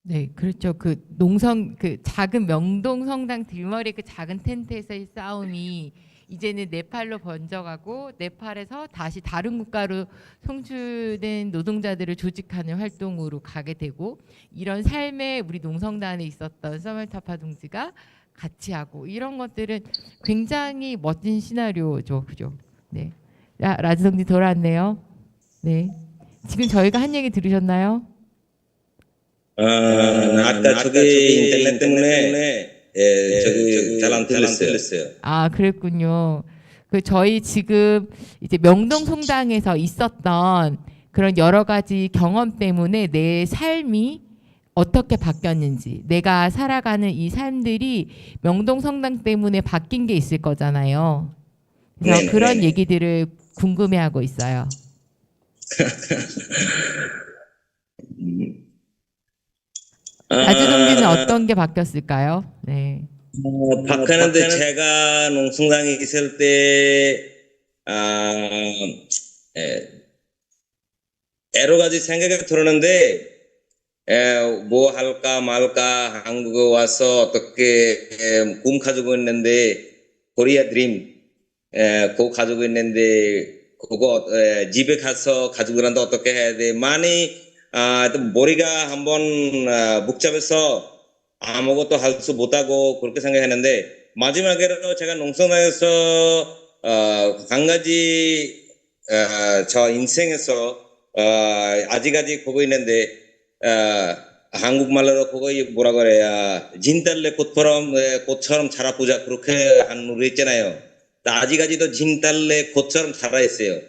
A: 네, 그렇죠. 그 농성 그 작은 명동 성당 들머리 그 작은 텐트에서의 싸움이 이제는 네팔로 번져가고 네팔에서 다시 다른 국가로 송출된 노동자들을 조직하는 활동으로 가게 되고 이런 삶에 우리 농성단에 있었던 서멀타파 동지가 같이 하고 이런 것들은 굉장히 멋진 시나리오죠, 그죠? 네, 라즈 동지 돌아왔네요. 네, 지금 저희가 한 얘기 들으셨나요?
F: 아까 저기 인터넷 때문에 저기 잘 안 들렸어요.
A: 아, 그랬군요. 그 저희 지금 이제 명동 성당에서 있었던 그런 여러 가지 경험 때문에 내 삶이 어떻게 바뀌었는지, 내가 살아가는 이 삶들이 명동 성당 때문에 바뀐 게 있을 거잖아요. 그래서
F: 네네.
A: 그런 얘기들을 궁금해하고 있어요. 라즈동지는 어떤 게 바뀌었을까요? 네.
F: 바뀌었는데 제가 농성당에 있을 때 여러 가지 생각이 들었는데 뭐 할까 말까 한국에 와서 어떻게 꿈 가지고 있는데 코리아 드림 그거 가지고 있는데 그거 집에 가서 가지고 있는데 어떻게 해야 돼 많이 또 머리가 한번 복잡해서 아무것도 할 수 못하고 그렇게 생각했는데 마지막으로 제가 농성당에서 한 가지 저 인생에서 아직까지 보고 있는데 한국말로 그거 뭐라 그래야 진달래 꽃처럼 자라보자 그렇게 하는 노래 있잖아요. 아직까지도 진달래 꽃처럼 자라있어요.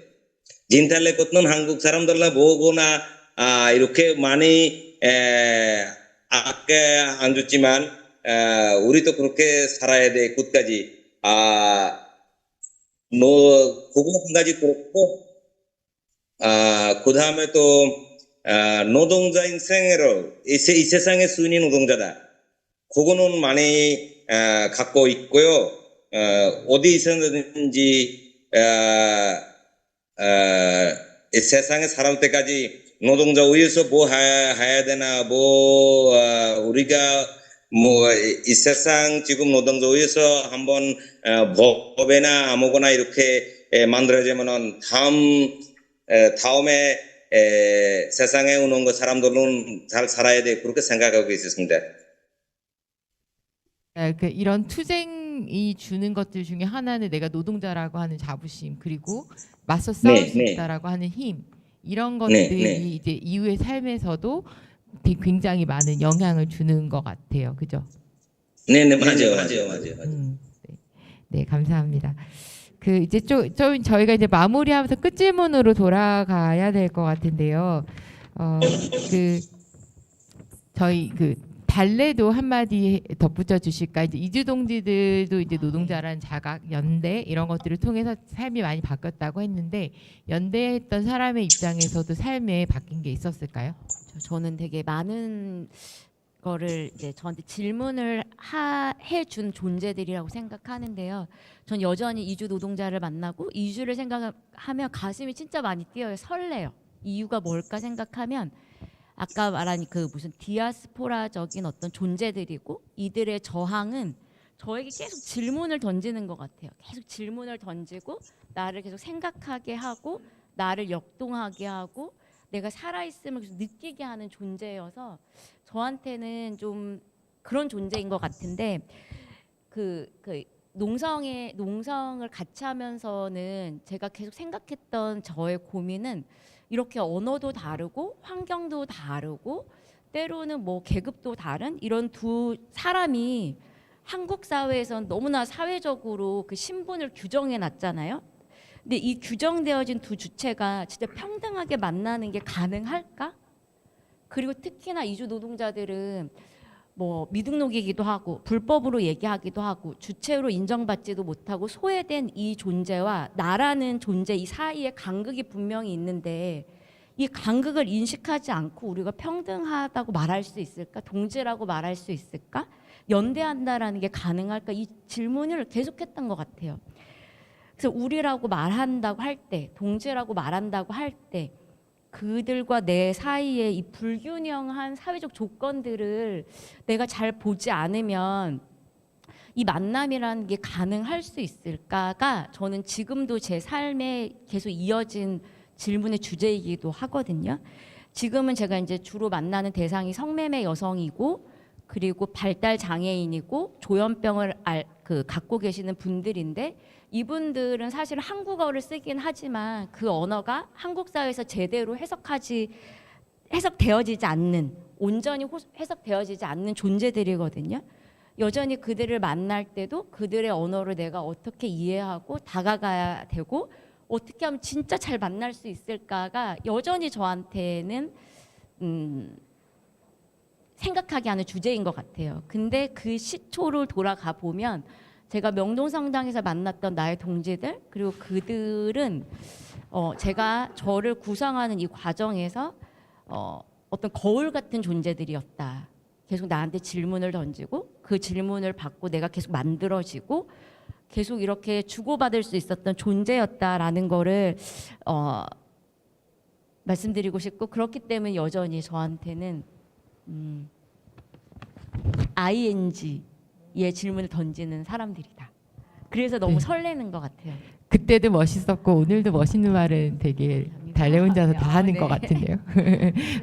F: 진달래 꽃은 한국 사람들나 보거나 이렇게 많이 아껴 안 줬지만 우리도 그렇게 살아야 돼 끝까지. 그거 한 가지 그렇고 그 다음에 또 노동자 인생으로 이 세상의 순위 노동자다. 그거는 많이 갖고 있고요. 어디 있었는지 이 세상에 살 때까지 노동자 위해서 뭐 해야 되나 우리가 이 세상 지금 노동자 위해서 한번 법에나 아무거나 이렇게 만들어지면은 다음에 세상에 오는 거 사람들은 잘 살아야 돼 그렇게 생각하고 있었습니다.
A: 이런 투쟁이 주는 것들 중에 하나는 내가 노동자라고 하는 자부심 그리고 맞서 싸울 수 있다라고 하는 힘 이런 것들이 이제 이후의 삶에서도 굉장히 많은 영향을 주는 것 같아요, 그죠?
F: 네, 맞아요.
A: 네, 감사합니다. 그 이제 좀 저희가 이제 마무리하면서 끝 질문으로 돌아가야 될 것 같은데요. 그 저희 그 달래도 한마디 덧붙여 주실까? 이제 이주동지들도 이제 노동자라는 자각, 연대 이런 것들을 통해서 삶이 많이 바뀌었다고 했는데 연대했던 사람의 입장에서도 삶에 바뀐 게 있었을까요?
G: 저는 되게 많은 거를 이제 저한테 질문을 해준 존재들이라고 생각하는데요. 전 여전히 이주 노동자를 만나고 이주를 생각하면 가슴이 진짜 많이 뛰어요. 설레요. 이유가 뭘까 생각하면 아까 말한 그 무슨 디아스포라적인 어떤 존재들이고 이들의 저항은 저에게 계속 질문을 던지는 것 같아요. 계속 질문을 던지고 나를 계속 생각하게 하고 나를 역동하게 하고 내가 살아있음을 계속 느끼게 하는 존재여서 저한테는 좀 그런 존재인 것 같은데 그 농성을 같이 하면서는 제가 계속 생각했던 저의 고민은 이렇게 언어도 다르고 환경도 다르고 때로는 뭐 계급도 다른 이런 두 사람이 한국 사회에서는 너무나 사회적으로 그 신분을 규정해 놨잖아요. 근데 이 규정되어진 두 주체가 진짜 평등하게 만나는 게 가능할까? 그리고 특히나 이주 노동자들은 뭐 미등록이기도 하고 불법으로 얘기하기도 하고 주체로 인정받지도 못하고 소외된 이 존재와 나라는 존재 이 사이에 간극이 분명히 있는데 이 간극을 인식하지 않고 우리가 평등하다고 말할 수 있을까? 동지라고 말할 수 있을까? 연대한다라는 게 가능할까? 이 질문을 계속했던 것 같아요. 그래서 우리라고 말한다고 할 때, 동지라고 말한다고 할 때 그들과 내 사이에 이 불균형한 사회적 조건들을 내가 잘 보지 않으면 이 만남이라는 게 가능할 수 있을까가 저는 지금도 제 삶에 계속 이어진 질문의 주제이기도 하거든요. 지금은 제가 이제 주로 만나는 대상이 성매매 여성이고 그리고 발달 장애인이고 조현병을 갖고 계시는 분들인데 이분들은 사실 한국어를 쓰긴 하지만 그 언어가 한국 사회에서 제대로 해석되어지지 않는 온전히 해석되어지지 않는 존재들이거든요. 여전히 그들을 만날 때도 그들의 언어를 내가 어떻게 이해하고 다가가야 되고 어떻게 하면 진짜 잘 만날 수 있을까가 여전히 저한테는 생각하게 하는 주제인 것 같아요. 근데 그 시초를 돌아가 보면 제가 명동성당에서 만났던 나의 동지들 그리고 그들은 제가 저를 구성하는 이 과정에서 어떤 거울 같은 존재들이었다. 계속 나한테 질문을 던지고 그 질문을 받고 내가 계속 만들어지고 계속 이렇게 주고받을 수 있었던 존재였다라는 거를 말씀드리고 싶고 그렇기 때문에 여전히 저한테는 ING의 질문을 던지는 사람들이다. 그래서 너무 설레는 것 같아요.
A: 그때도 멋있었고 오늘도 멋있는 말은 되게 달래 혼자서 다 하는 것 같은데요.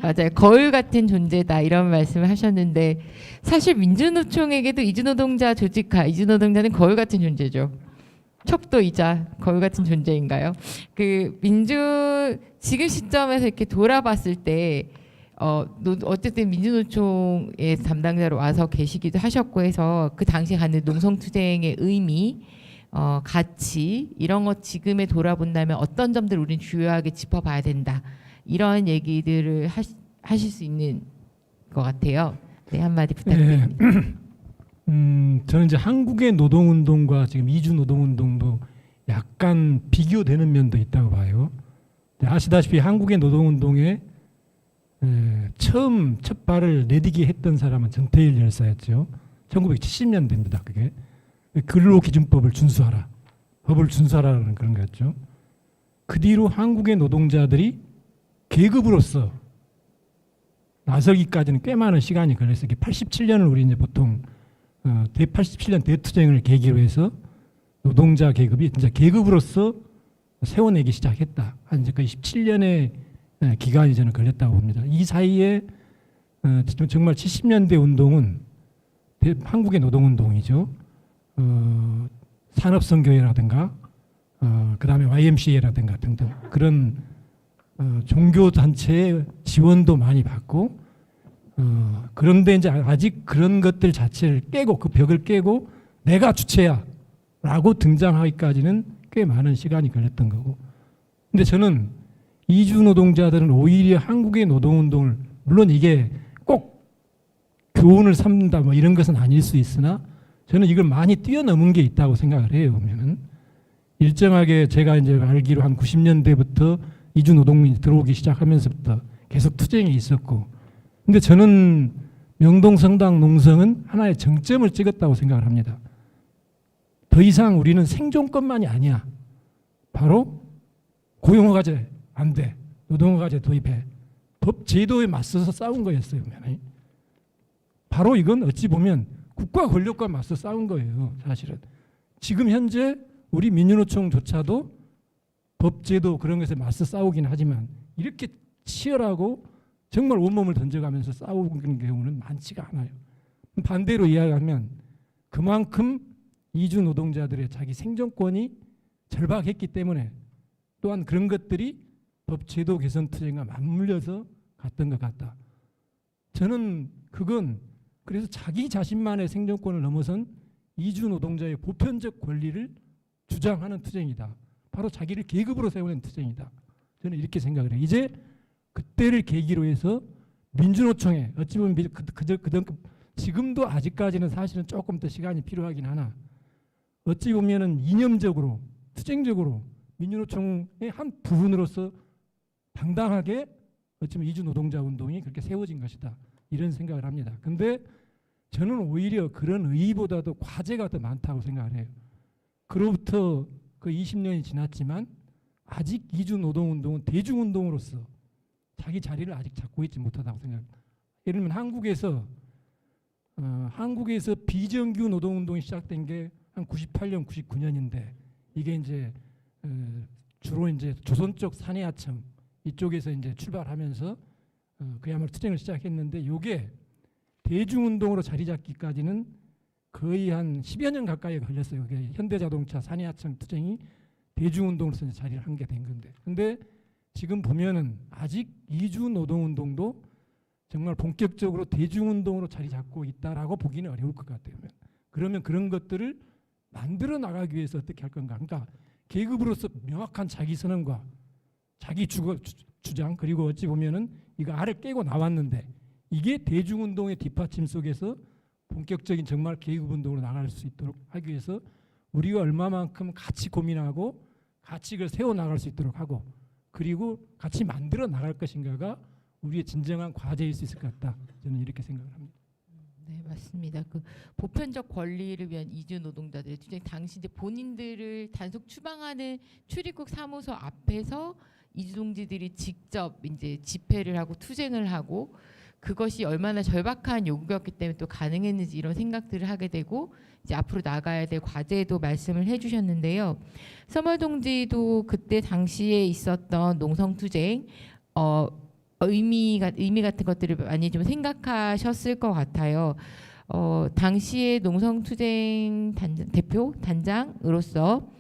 A: 맞아요. 거울 같은 존재다 이런 말씀을 하셨는데 사실 민주노총에게도 이주노동자 조직화, 이주노동자는 거울 같은 존재죠. 척도이자 거울 같은 존재인가요? 지금 시점에서 이렇게 돌아봤을 때 어쨌든 민주노총의 담당자로 와서 계시기도 하셨고 해서 그 당시에 갖는 농성투쟁의 의미 가치 이런 것 지금에 돌아본다면 어떤 점들 우리는 주요하게 짚어봐야 된다 이런 얘기들을 하실 수 있는 것 같아요. 네, 한마디 부탁드립니다.
I: 저는 이제 한국의 노동운동과 지금 이주 노동운동도 약간 비교되는 면도 있다고 봐요. 아시다시피 한국의 노동운동에 처음 첫 발을 내디게 했던 사람은 정태일 열사였죠. 1970년대입니다. 그게 근로기준법을 준수하라, 법을 준수하라는 그런 거였죠. 그 뒤로 한국의 노동자들이 계급으로서 나서기까지는 꽤 많은 시간이 걸렸어요. 87년을 우리 이제 보통 87년 대투쟁을 계기로 해서 노동자 계급이 진짜 계급으로서 세워내기 시작했다. 한 이제 거의 17년의 기간이 저는 걸렸다고 봅니다. 이 사이에 정말 70년대 운동은 한국의 노동운동이죠. 산업선교회라든가 그다음에 YMCA라든가 등등 그런 종교단체의 지원도 많이 받고 그런데 이제 아직 그런 것들 자체를 깨고 그 벽을 깨고 내가 주체야 라고 등장하기까지는 꽤 많은 시간이 걸렸던 거고 근데 저는 이주 노동자들은 오히려 한국의 노동운동을 물론 이게 꼭 교훈을 삼는다 뭐 이런 것은 아닐 수 있으나 저는 이걸 많이 뛰어넘은 게 있다고 생각을 해요. 보면은 일정하게 제가 이제 알기로 한 90년대부터 이주 노동이 들어오기 시작하면서부터 계속 투쟁이 있었고 근데 저는 명동성당 농성은 하나의 정점을 찍었다고 생각을 합니다. 더 이상 우리는 생존권만이 아니야. 바로 고용허가제 안 돼. 노동허가제 도입해. 법 제도에 맞서서 싸운 거였어요. 바로 이건 어찌 보면 국가 권력과 맞서 싸운 거예요. 사실은. 지금 현재 우리 민주노총조차도 법 제도 그런 것에 맞서 싸우긴 하지만 이렇게 치열하고 정말 온몸을 던져가면서 싸우는 경우는 많지가 않아요. 반대로 이야기하면 그만큼 이주 노동자들의 자기 생존권이 절박했기 때문에 또한 그런 것들이 법 제도 개선 투쟁과 맞물려서 갔던 것 같다. 저는 그건 그래서 자기 자신만의 생존권을 넘어선 이주 노동자의 보편적 권리를 주장하는 투쟁이다. 바로 자기를 계급으로 세우는 투쟁이다. 저는 이렇게 생각을 해요. 이제 그때를 계기로 해서 민주노총에 어찌 보면 지금도 아직까지는 사실은 조금 더 시간이 필요하긴 하나 어찌 보면은 이념적으로 투쟁적으로 민주노총의 한 부분으로서 당당하게 어쩌면 이주 노동자 운동이 그렇게 세워진 것이다. 이런 생각을 합니다. 근데 저는 오히려 그런 의의보다도 과제가 더 많다고 생각을 해요. 그로부터 그 20년이 지났지만 아직 이주 노동운동은 대중운동으로서 자기 자리를 아직 잡고 있지 못하다고 생각합니다. 예를 들면 한국에서 비정규 노동운동이 시작된 게 한 98년, 99년인데 이게 이제 주로 이제 조선 쪽 사내하청 이쪽에서 이제 출발하면서 그야말로 투쟁을 시작했는데 이게 대중운동으로 자리 잡기까지는 거의 한 10여 년 가까이 걸렸어요. 그게 현대자동차 사내하청 투쟁이 대중운동으로서 자리를 한 게 된 건데. 근데 지금 보면은 아직 이주 노동운동도 정말 본격적으로 대중운동으로 자리 잡고 있다라고 보기는 어려울 것 같아요. 그러면 그런 것들을 만들어 나가기 위해서 어떻게 할 건가? 그러니까 계급으로서 명확한 자기 선언과 자기 주장 그리고 어찌 보면은 이거 알을 깨고 나왔는데 이게 대중운동의 뒷받침 속에서 본격적인 정말 계급운동으로 나갈 수 있도록 하기 위해서 우리가 얼마만큼 같이 고민하고 같이 그걸 세워나갈 수 있도록 하고 그리고 같이 만들어 나갈 것인가가 우리의 진정한 과제일 수 있을 것 같다. 저는 이렇게 생각을 합니다.
A: 네, 맞습니다. 그 보편적 권리를 위한 이주 노동자들의 투쟁 당시 이제 본인들을 단속 추방하는 출입국 사무소 앞에서 이주동지들이 직접 이제 집회를 하고 투쟁을 하고 그것이 얼마나 절박한 요구였기 때문에 또 가능했는지 이런 생각들을 하게 되고 이제 앞으로 나가야 될 과제도 말씀을 해주셨는데요. 서멀 동지도 그때 당시에 있었던 농성투쟁 의미 같은 것들을 많이 좀 생각하셨을 것 같아요. 당시에 농성투쟁 단장으로서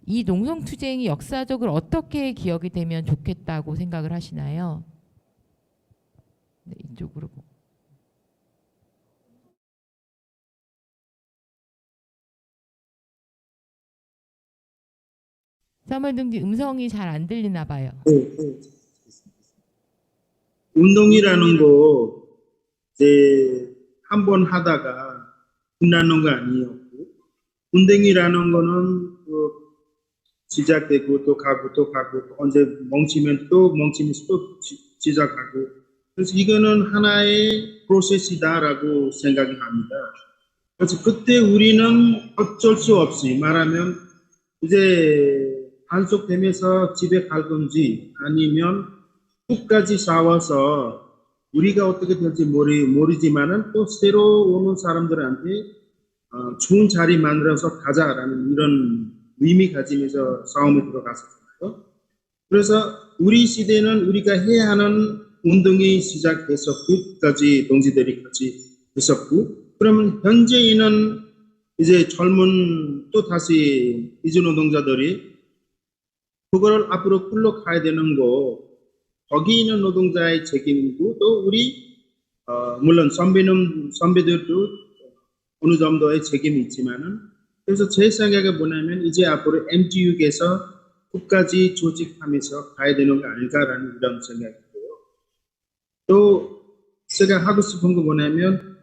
A: 이 농성투쟁이 역사적으로 어떻게 기억이 되면 좋겠다고 생각을 하시나요? 네, 이쪽으로. 서멀 동지 음성이 잘 안 들리나 봐요.
D: 운동이라는 거 이제 한 번 하다가 끝나는 거 아니었고 운동이라는 거는 시작되고 또 가고 언제 멈추면 또 멈추면서 또 시작하고 그래서 이거는 하나의 프로세스이다라고 생각이 합니다. 그래서 그때 우리는 어쩔 수 없이 말하면 이제 단속되면서 집에 갈 건지 아니면 끝까지 싸워서 우리가 어떻게 될지 모르지만은 또 새로 오는 사람들한테 좋은 자리 만들어서 가자라는 이런 의미 가지면서 싸움에 들어갔었어요. 그래서 우리 시대는 우리가 해야 하는 운동이 시작했었고 끝까지 동지들이 같이 있었고 그러면 현재에는 이제 젊은 또 다시 이주 노동자들이 그걸 앞으로 끌어가야 되는 거 거기 있는 노동자의 책임이고 또 우리 물론 선배들도 어느 정도의 책임이 있지만은 그래서 제 생각에 뭐냐면 이제 앞으로 MTU에서 끝까지 조직하면서 가야 되는 거 아닐까라는 이런 생각이 들어요. 또 제가 하고 싶은 거 뭐냐면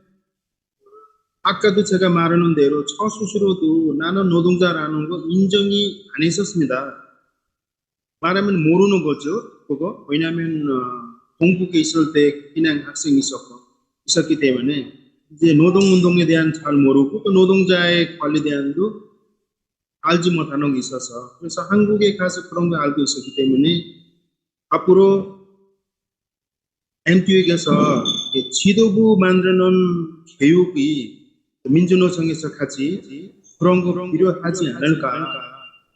D: 아까도 제가 말하는 대로 저 스스로도 나는 노동자라는 거 인정이 안 했었습니다. 말하면 모르는 거죠. 그거 왜냐하면 공국에 있을 때 그냥 학생이 있었고 있었기 때문에 이제 노동운동에 대한 잘 모르고 또 노동자의 권리에 대한도 알지 못하는 게 있어서 그래서 한국에 가서 그런 걸 알고 있었기 때문에 앞으로 MTU에서 지도부 만드는 교육이 민주노총에서 같이 그런 거 필요하지 않을까.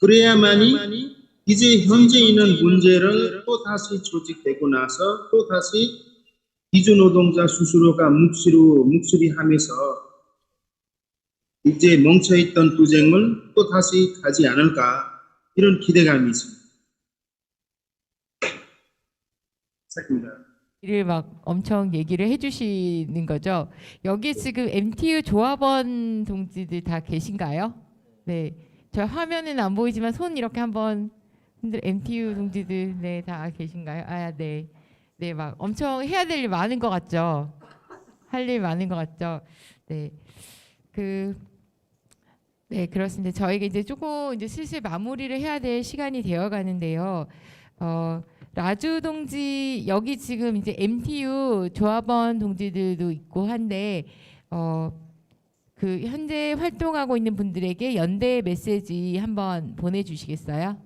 D: 그래야만이 이제 현재 있는 문제를 또 다시 조직되고 나서 또 다시 이주 노동자 스스로가 묵시리 하면서 이제 멈춰있던 투쟁을 또 다시 가지 않을까 이런 기대감이 있습니다. 시작입니다.
A: 이를 막 엄청 얘기를 해주시는 거죠. 여기 지금 MTU 조합원 동지들 다 계신가요? 네, 저 화면은 안 보이지만 손 이렇게 한번 흔들. MTU 동지들 네 다 계신가요? 아, 네, 네, 막 엄청 해야 될 일 많은 것 같죠. 할 일 많은 것 같죠. 네, 네, 그렇습니다. 저희가 이제 조금 이제 슬슬 마무리를 해야 될 시간이 되어 가는데요. 라주 동지 여기 지금 이제 MTU 조합원 동지들도 있고 한데 그 현재 활동하고 있는 분들에게 연대 메시지 한번 보내주시겠어요?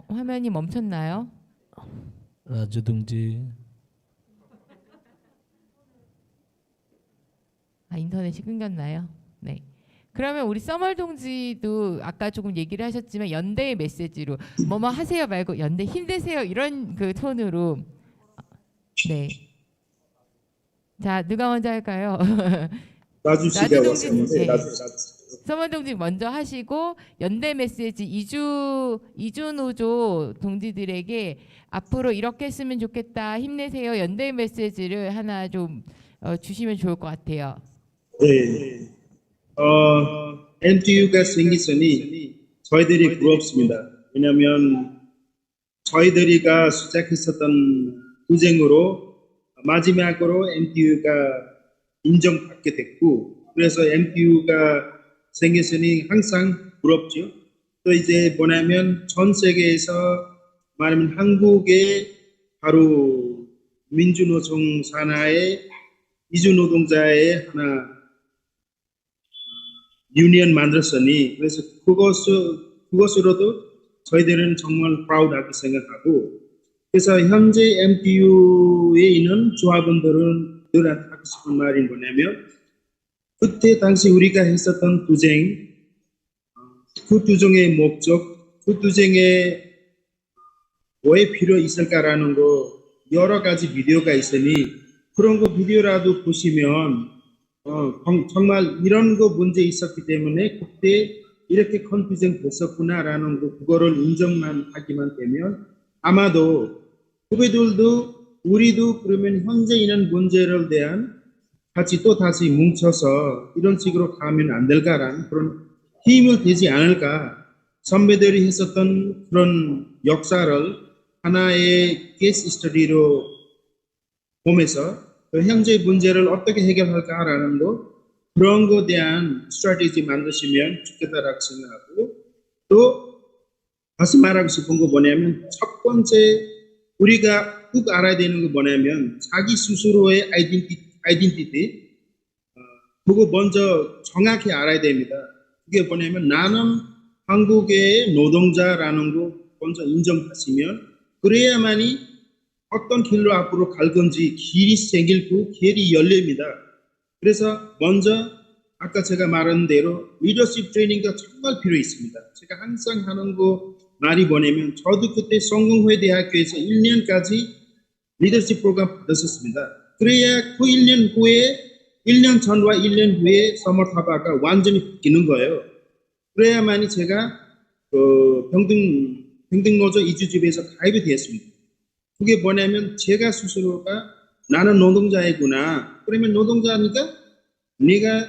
A: 화면이 멈췄나요?
H: 라주 동지.
A: 인터넷이 끊겼나요? 네. 그러면 우리 써멀 동지도 아까 조금 얘기를 하셨지만 연대의 메시지로 뭐뭐 하세요 말고 연대 힘내세요 이런 그 톤으로. 네. 자, 누가 먼저 할까요?
D: 라주 씨가 왔었는데
A: 네.
D: 라주
A: 써멀 동지 먼저 하시고 연대 메시지 이주 노조 동지들에게 앞으로 이렇게 했으면 좋겠다 힘내세요 연대 메시지를 하나 좀 주시면 좋을 것 같아요.
D: 네. MTU가 생기서니 저희들이 부럽습니다. 왜냐하면 저희들이가 시작했었던 투쟁으로 마지막으로 MTU가 인정받게 됐고 그래서 MTU가 생겼으니 항상 부럽죠. 또 이제 뭐냐면 전 세계에서 말하면 한국의 바로 민주노총 산하의 이주노동자의 하나 유니언 만들었으니 그래서 그것으로도 저희들은 정말 프라우드하게 생각하고 그래서 현재 MTU에 있는 조합원들한테 하고 싶은 말이 뭐냐면 그때 당시 우리가 했었던 투쟁 그 투쟁의 목적 그 투쟁에 왜 필요 있을까라는 거 여러 가지 비디오가 있으니 그런 거 비디오라도 보시면 정말 이런 거 문제 있었기 때문에 그때 이렇게 컨퓨전 됐었구나라는 거 그거를 인정만 하기만 되면 아마도 후배들도 우리도 그러면 현재 있는 문제를 대한 같이 또 다시 뭉쳐서 이런 식으로 가면 안 될까라는 그런 힘을 되지 않을까. 선배들이 했었던 그런 역사를 하나의 케이스 스터디로 보면서 현재 문제를 어떻게 해결할까라는 거 그런 거에 대한 스트래티지 만드시면 좋겠다라고 생각하고 또 다시 말하고 싶은 거 뭐냐면 첫 번째 우리가 꼭 알아야 되는 거 뭐냐면 자기 스스로의 아이덴티티 그거 먼저 정확히 알아야 됩니다. 그게 뭐냐면 나는 한국의 노동자라는 거 먼저 인정하시면 그래야만이 어떤 길로 앞으로 갈 건지 길이 생기고 길이 열립니다. 그래서 먼저 아까 제가 말한 대로 리더십 트레이닝가 정말 필요 있습니다. 제가 항상 하는 거 말이 뭐냐면 저도 그때 성공회 대학교에서 1년까지 리더십 프로그램 받았었습니다. 그래야 그 1년 후에 1년 전과 1년 후에 서머타바가 완전히 바뀌는 거예요. 그래야만이 제가 평등노조 이주집에서 가입이 되었습니다. 그게 뭐냐면 제가 스스로가 나는 노동자이구나. 그러면 노동자니까 내가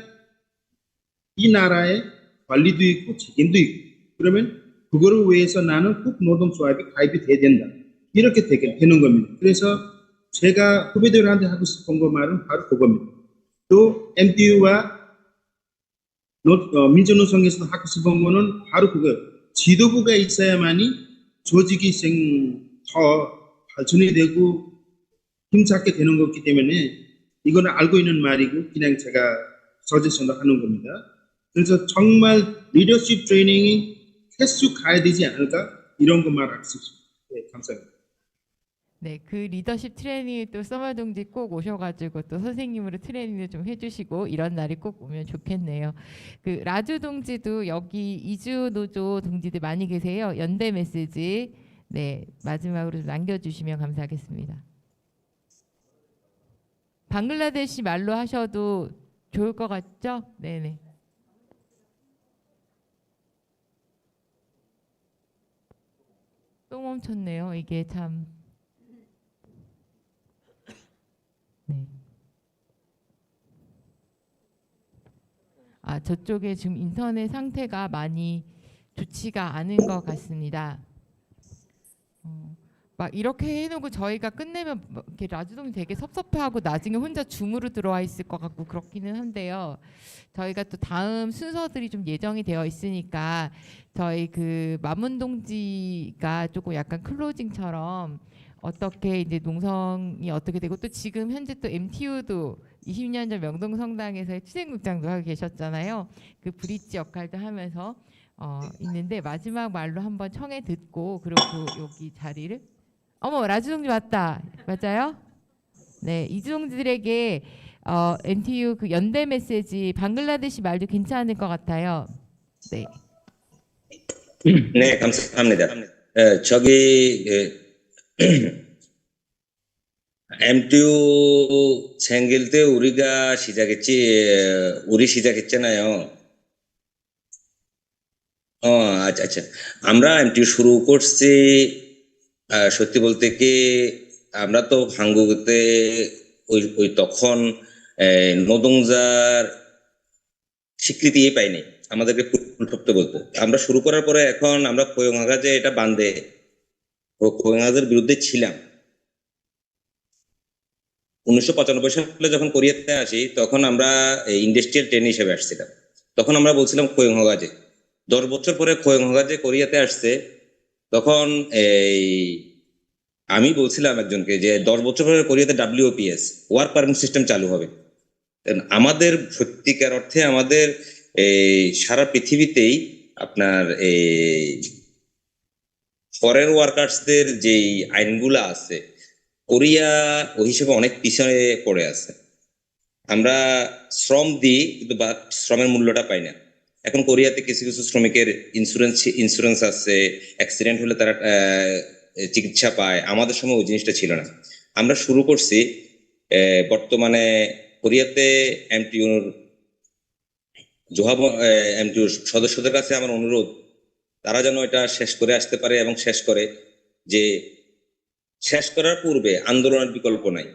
D: 이 나라에 관리도 있고 책임도 있고 그러면 그거를 위해서 나는 꼭 노동조합에 가입이 돼야 된다. 이렇게 되는 겁니다. 그래서 제가 후배들한테 하고 싶은 거 말은 바로 그겁니다. 또 MTU와 민주노총에서 하고 싶은 거는 바로 그거 지도부가 있어야만이 조직이 더 발전이 되고 힘차게 되는 거기 때문에 이거는 알고 있는 말이고 그냥 제가 서제션을 하는 겁니다. 그래서 정말 리더십 트레이닝이 계속 가야 되지 않을까 이런 것만 알 수 있습니다. 네, 감사합니다.
A: 네, 그 리더십 트레이닝 또 서머 동지 꼭 오셔가지고 또 선생님으로 트레이닝을 좀 해주시고 이런 날이 꼭 오면 좋겠네요. 그 라주 동지도 여기 이주 노조 동지들 많이 계세요. 연대 메시지 네 마지막으로 남겨주시면 감사하겠습니다. 방글라데시 말로 하셔도 좋을 것 같죠? 네네. 또 멈췄네요. 이게 참. 네. 아, 저쪽에 지금 인터넷 상태가 많이 좋지가 않은 것 같습니다. 막 이렇게 해놓고 저희가 끝내면 막 이렇게 라주동이 되게 섭섭해하고 나중에 혼자 줌으로 들어와 있을 것 같고 그렇기는 한데요. 저희가 또 다음 순서들이 좀 예정이 되어 있으니까 저희 그 마문동지가 조금 약간 클로징처럼 어떻게 이제 농성이 어떻게 되고 또 지금 현재 또 MTU도 20년 전 명동성당에서의 추생국장도 하고 계셨잖아요. 그 브릿지 역할도 하면서 있는데 마지막 말로 한번 청해 듣고 그리고 여기 자리를 어머 라주동지 맞다 맞아요? 네 이주동지들에게 NTU 그 연대 메시지 방글라데시 말도 괜찮을 것 같아요. 네.
F: 네, 감사합니다. MTU 생길 때 우리 시작했잖아요. আচ্ছা আমরা এমটি শুরু করছি সত্যি বলতে কি আমরা তো ভাঙ্গুতে ওই তখন নদংজার স্বীকৃতি পাইনি আমাদেরকে ফুলঠপ্তে বলতো আমরা শুরু করার পরে এখন আমরা কোয়ংহাগাজে এটা বান্ধে কোয়ংহাগাজের বিরুদ্ধে ছিলাম 1995 সালে যখন কোরিয়াতে আসি তখন আমরা ইন্ডাস্ট্রিয়াল ট্রেনি হিসেবে আসছিলাম তখন আমরা বলছিলাম কোয়ংহাগাজে 10 বছর পরে কোয়ংহাগাজে কোরিয়াতে আসছে তখন আমি বলছিলাম একজনকে যে 10 বছর পরে কোরিয়াতে WOPS ওয়ার্ক পারমিট সিস্টেম চালু হবে আমাদের সত্যিকার অর্থে আমাদের সারা পৃথিবীতেই আপনার ফরেন ওয়ার্কার্সদের যে আইনগুলো আছে কোরিয়া ওই হিসেবে অনেক পিছনে পড়ে আছে আমরা শ্রম দিই কিন্তু শ্রমের মূল্যটা পাই না এখন কোরিয়াতে কিছু কিছু শ্রমিকের ইন্স্যুরেন্স আছে অ্যাক্সিডেন্ট হলে তারা চিকিৎসা পায় আমাদের সময় ওই জিনিসটা ছিল না আমরা শুরু করছি বর্তমানে কোরিয়াতে এমটিউর এমটিউর সদস্যদের কাছে আমার অনুরোধ তারা যেন এটা শেষ করে আসতে পারে এবং শেষ করে যে শেষ করার পূর্বে আন্দোলনের বিকল্প নাই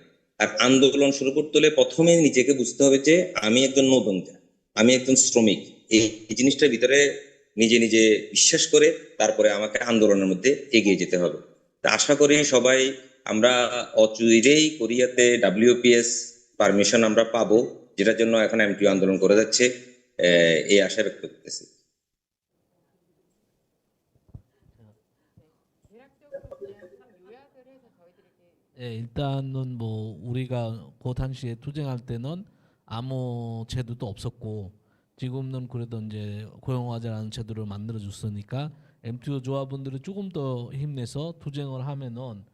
F: আর আন্দোলন শুরু করতে হলে প্রথমে নিজেকে বুঝতে হবে যে আমি একজন নৌবন্ধা আমি একজন শ্রমিক এই জিনিসটার ভিতরে নিজে নিজে বিশ্বাস করে তারপরে আমাকে আন্দোলনের মধ্যে এগিয়ে যেতে হবে আশা করি সবাই আমরা অচিরেই কোরিয়াতে WPS পারমিশন আমরা পাবো যেটার জন্য এখন এমটিউ আন্দোলন করে যাচ্ছে এই আশা ব্যক্ত করতেছি
H: 예, 일단은 뭐 우리가 그 당시에 투쟁할 때는 아무 제도도 없었고 지금은 그래도 이제 고용화제라는 제도를 만들어 줬으니까 MTO 조합원들이 조금 더 힘내서 투쟁을 하면은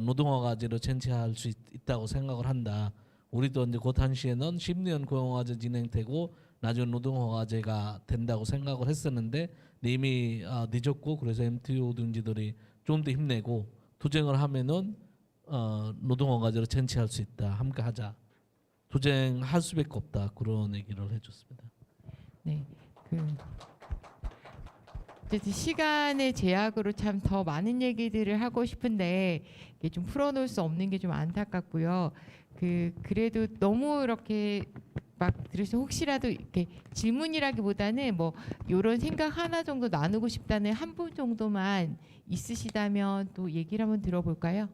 H: 노동화가제로 쟁취할 수 있다고 생각을 한다. 우리도 이제 그 당시에는 10년 고용화제 진행되고 나중에 노동화가제가 된다고 생각을 했었는데 이미 늦었고 그래서 MTO 등지들이 좀 더 힘내고 투쟁을 하면은 노동화가제로 쟁취할 수 있다. 함께 하자. 투쟁할 수밖에 없다. 그런 얘기를 해줬습니다.
A: 네, 시간의 제약으로 참 더 많은 얘기들을 하고 싶은데 이게 좀 풀어놓을 수 없는 게 좀 안타깝고요. 그래도 너무 이렇게 막 들으셔서 혹시라도 이렇게 질문이라기보다는 뭐 이런 생각 하나 정도 나누고 싶다는 한 분 정도만 있으시다면 또 얘기를 한번 들어볼까요?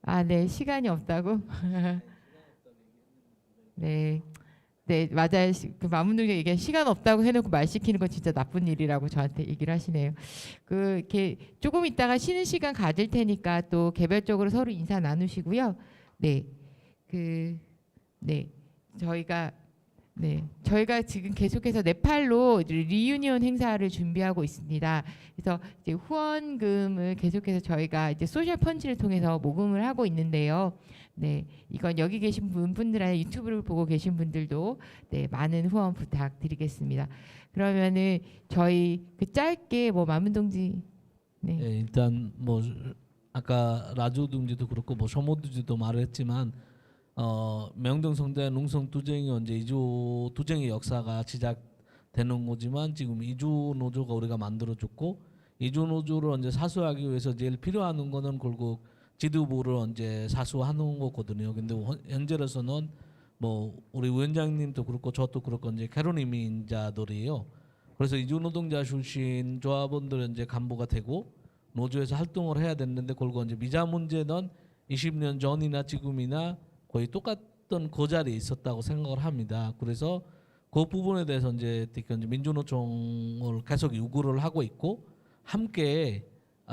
A: 아, 네, 시간이 없다고. 네. 네, 맞아요. 그 마문동장 얘기 시간 없다고 해놓고 말 시키는 건 진짜 나쁜 일이라고 저한테 얘기를 하시네요. 그 이렇게 조금 있다가 쉬는 시간 가질 테니까 또 개별적으로 서로 인사 나누시고요. 네, 네, 저희가 지금 계속해서 네팔로 리유니온 행사를 준비하고 있습니다. 그래서 이제 후원금을 계속해서 저희가 이제 소셜 펀치를 통해서 모금을 하고 있는데요. 네, 이건 여기 계신 분들이나 유튜브를 보고 계신 분들도 네, 많은 후원 부탁드리겠습니다. 그러면은 저희 그 짧게 뭐 마문동지 네.
H: 예, 일단 뭐 아까 라조 둥지도 그렇고 뭐 셔모 둥지도 말했지만 명동성대 농성 투쟁이 언제 이주 투쟁의 역사가 시작되는 거지만 지금 이주 노조가 우리가 만들어줬고 이주 노조를 언제 사수하기 위해서 제일 필요한 거는 결국 지도부를 언제 사수하는 거거든요. 근데 현재로서는 뭐 우리 위원장님도 그렇고 저도 그렇고 이제 개론 이민자들이에요. 그래서 이주 노동자 출신 조합원들 이제 간부가 되고 노조에서 활동을 해야 됐는데 결국 이제 비자 문제는 20년 전이나 지금이나 거의 똑같던 그 자리에 있었다고 생각을 합니다. 그래서 그 부분에 대해서 이제 민주노총을 계속 요구를 하고 있고 함께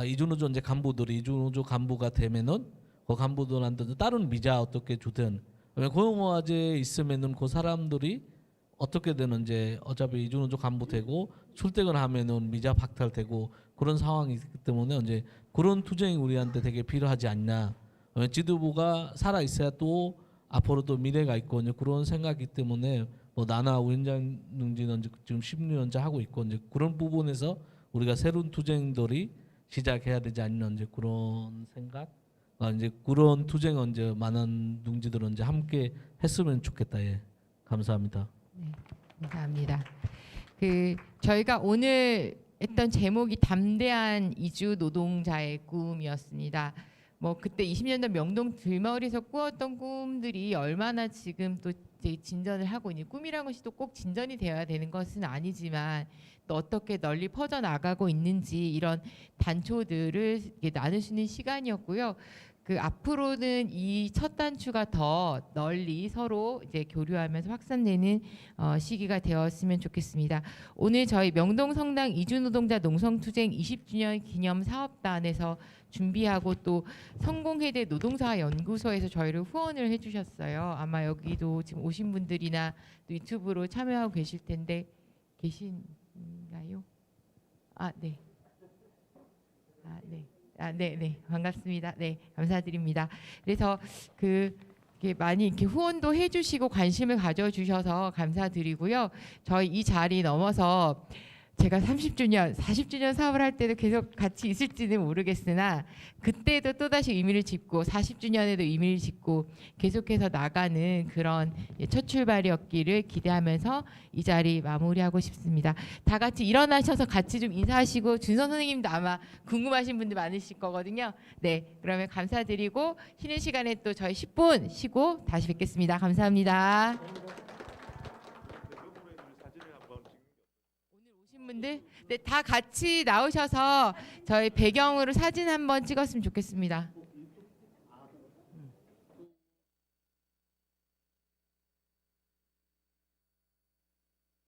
H: 이주노조 이제 간부들이 이주노조 간부가 되면은 그 간부들한테 다른 비자 어떻게 주든 고용화제 있으면은 그 사람들이 어떻게든 이제 어차피 이주노조 간부 되고 출퇴근하면은 비자 박탈되고 그런 상황이 있기 때문에 이제 그런 투쟁이 우리한테 되게 필요하지 않나. 지도부가 살아 있어야 또 앞으로도 미래가 있고 이제 그런 생각이기 때문에 뭐 나나 위원장님은 지금 10년째 하고 있고 이제 그런 부분에서 우리가 새로운 투쟁들이 시작해야 되지 않나 이제 그런 생각. 이제 그런 투쟁 언제 많은 둥지들은 이제 함께 했으면 좋겠다. 예, 감사합니다.
A: 네, 감사합니다. 그 저희가 오늘 했던 제목이 담대한 이주 노동자의 꿈이었습니다. 뭐 그때 20년대 명동 들머리에서 꾸었던 꿈들이 얼마나 지금 또 이제 진전을 하고 있는 꿈이라는 것이 또 꼭 진전이 되어야 되는 것은 아니지만 또 어떻게 널리 퍼져 나가고 있는지 이런 단초들을 나눌 수 있는 시간이었고요. 그 앞으로는 이 첫 단추가 더 널리 서로 이제 교류하면서 확산되는 시기가 되었으면 좋겠습니다. 오늘 저희 명동 성당 이주노동자 농성투쟁 20주년 기념 사업단에서 준비하고 또 성공회대 노동사 연구소에서 저희를 후원을 해주셨어요. 아마 여기도 지금 오신 분들이나 또 유튜브로 참여하고 계실 텐데 계신가요? 네. 네, 반갑습니다. 네, 감사드립니다. 그래서 이렇게 많이 이렇게 후원도 해주시고 관심을 가져주셔서 감사드리고요. 저희 이 자리 넘어서 제가 30주년, 40주년 사업을 할 때도 계속 같이 있을지는 모르겠으나 그때도 또다시 의미를 짓고 40주년에도 의미를 짓고 계속해서 나가는 그런 첫 출발이었기를 기대하면서 이 자리 마무리하고 싶습니다. 다 같이 일어나셔서 같이 좀 인사하시고 준선 선생님도 아마 궁금하신 분들 많으실 거거든요. 네, 그러면 감사드리고 쉬는 시간에 또 저희 10분 쉬고 다시 뵙겠습니다. 감사합니다. 분들 네, 다 같이 나오셔서 저희 배경으로 사진 한번 찍었으면 좋겠습니다.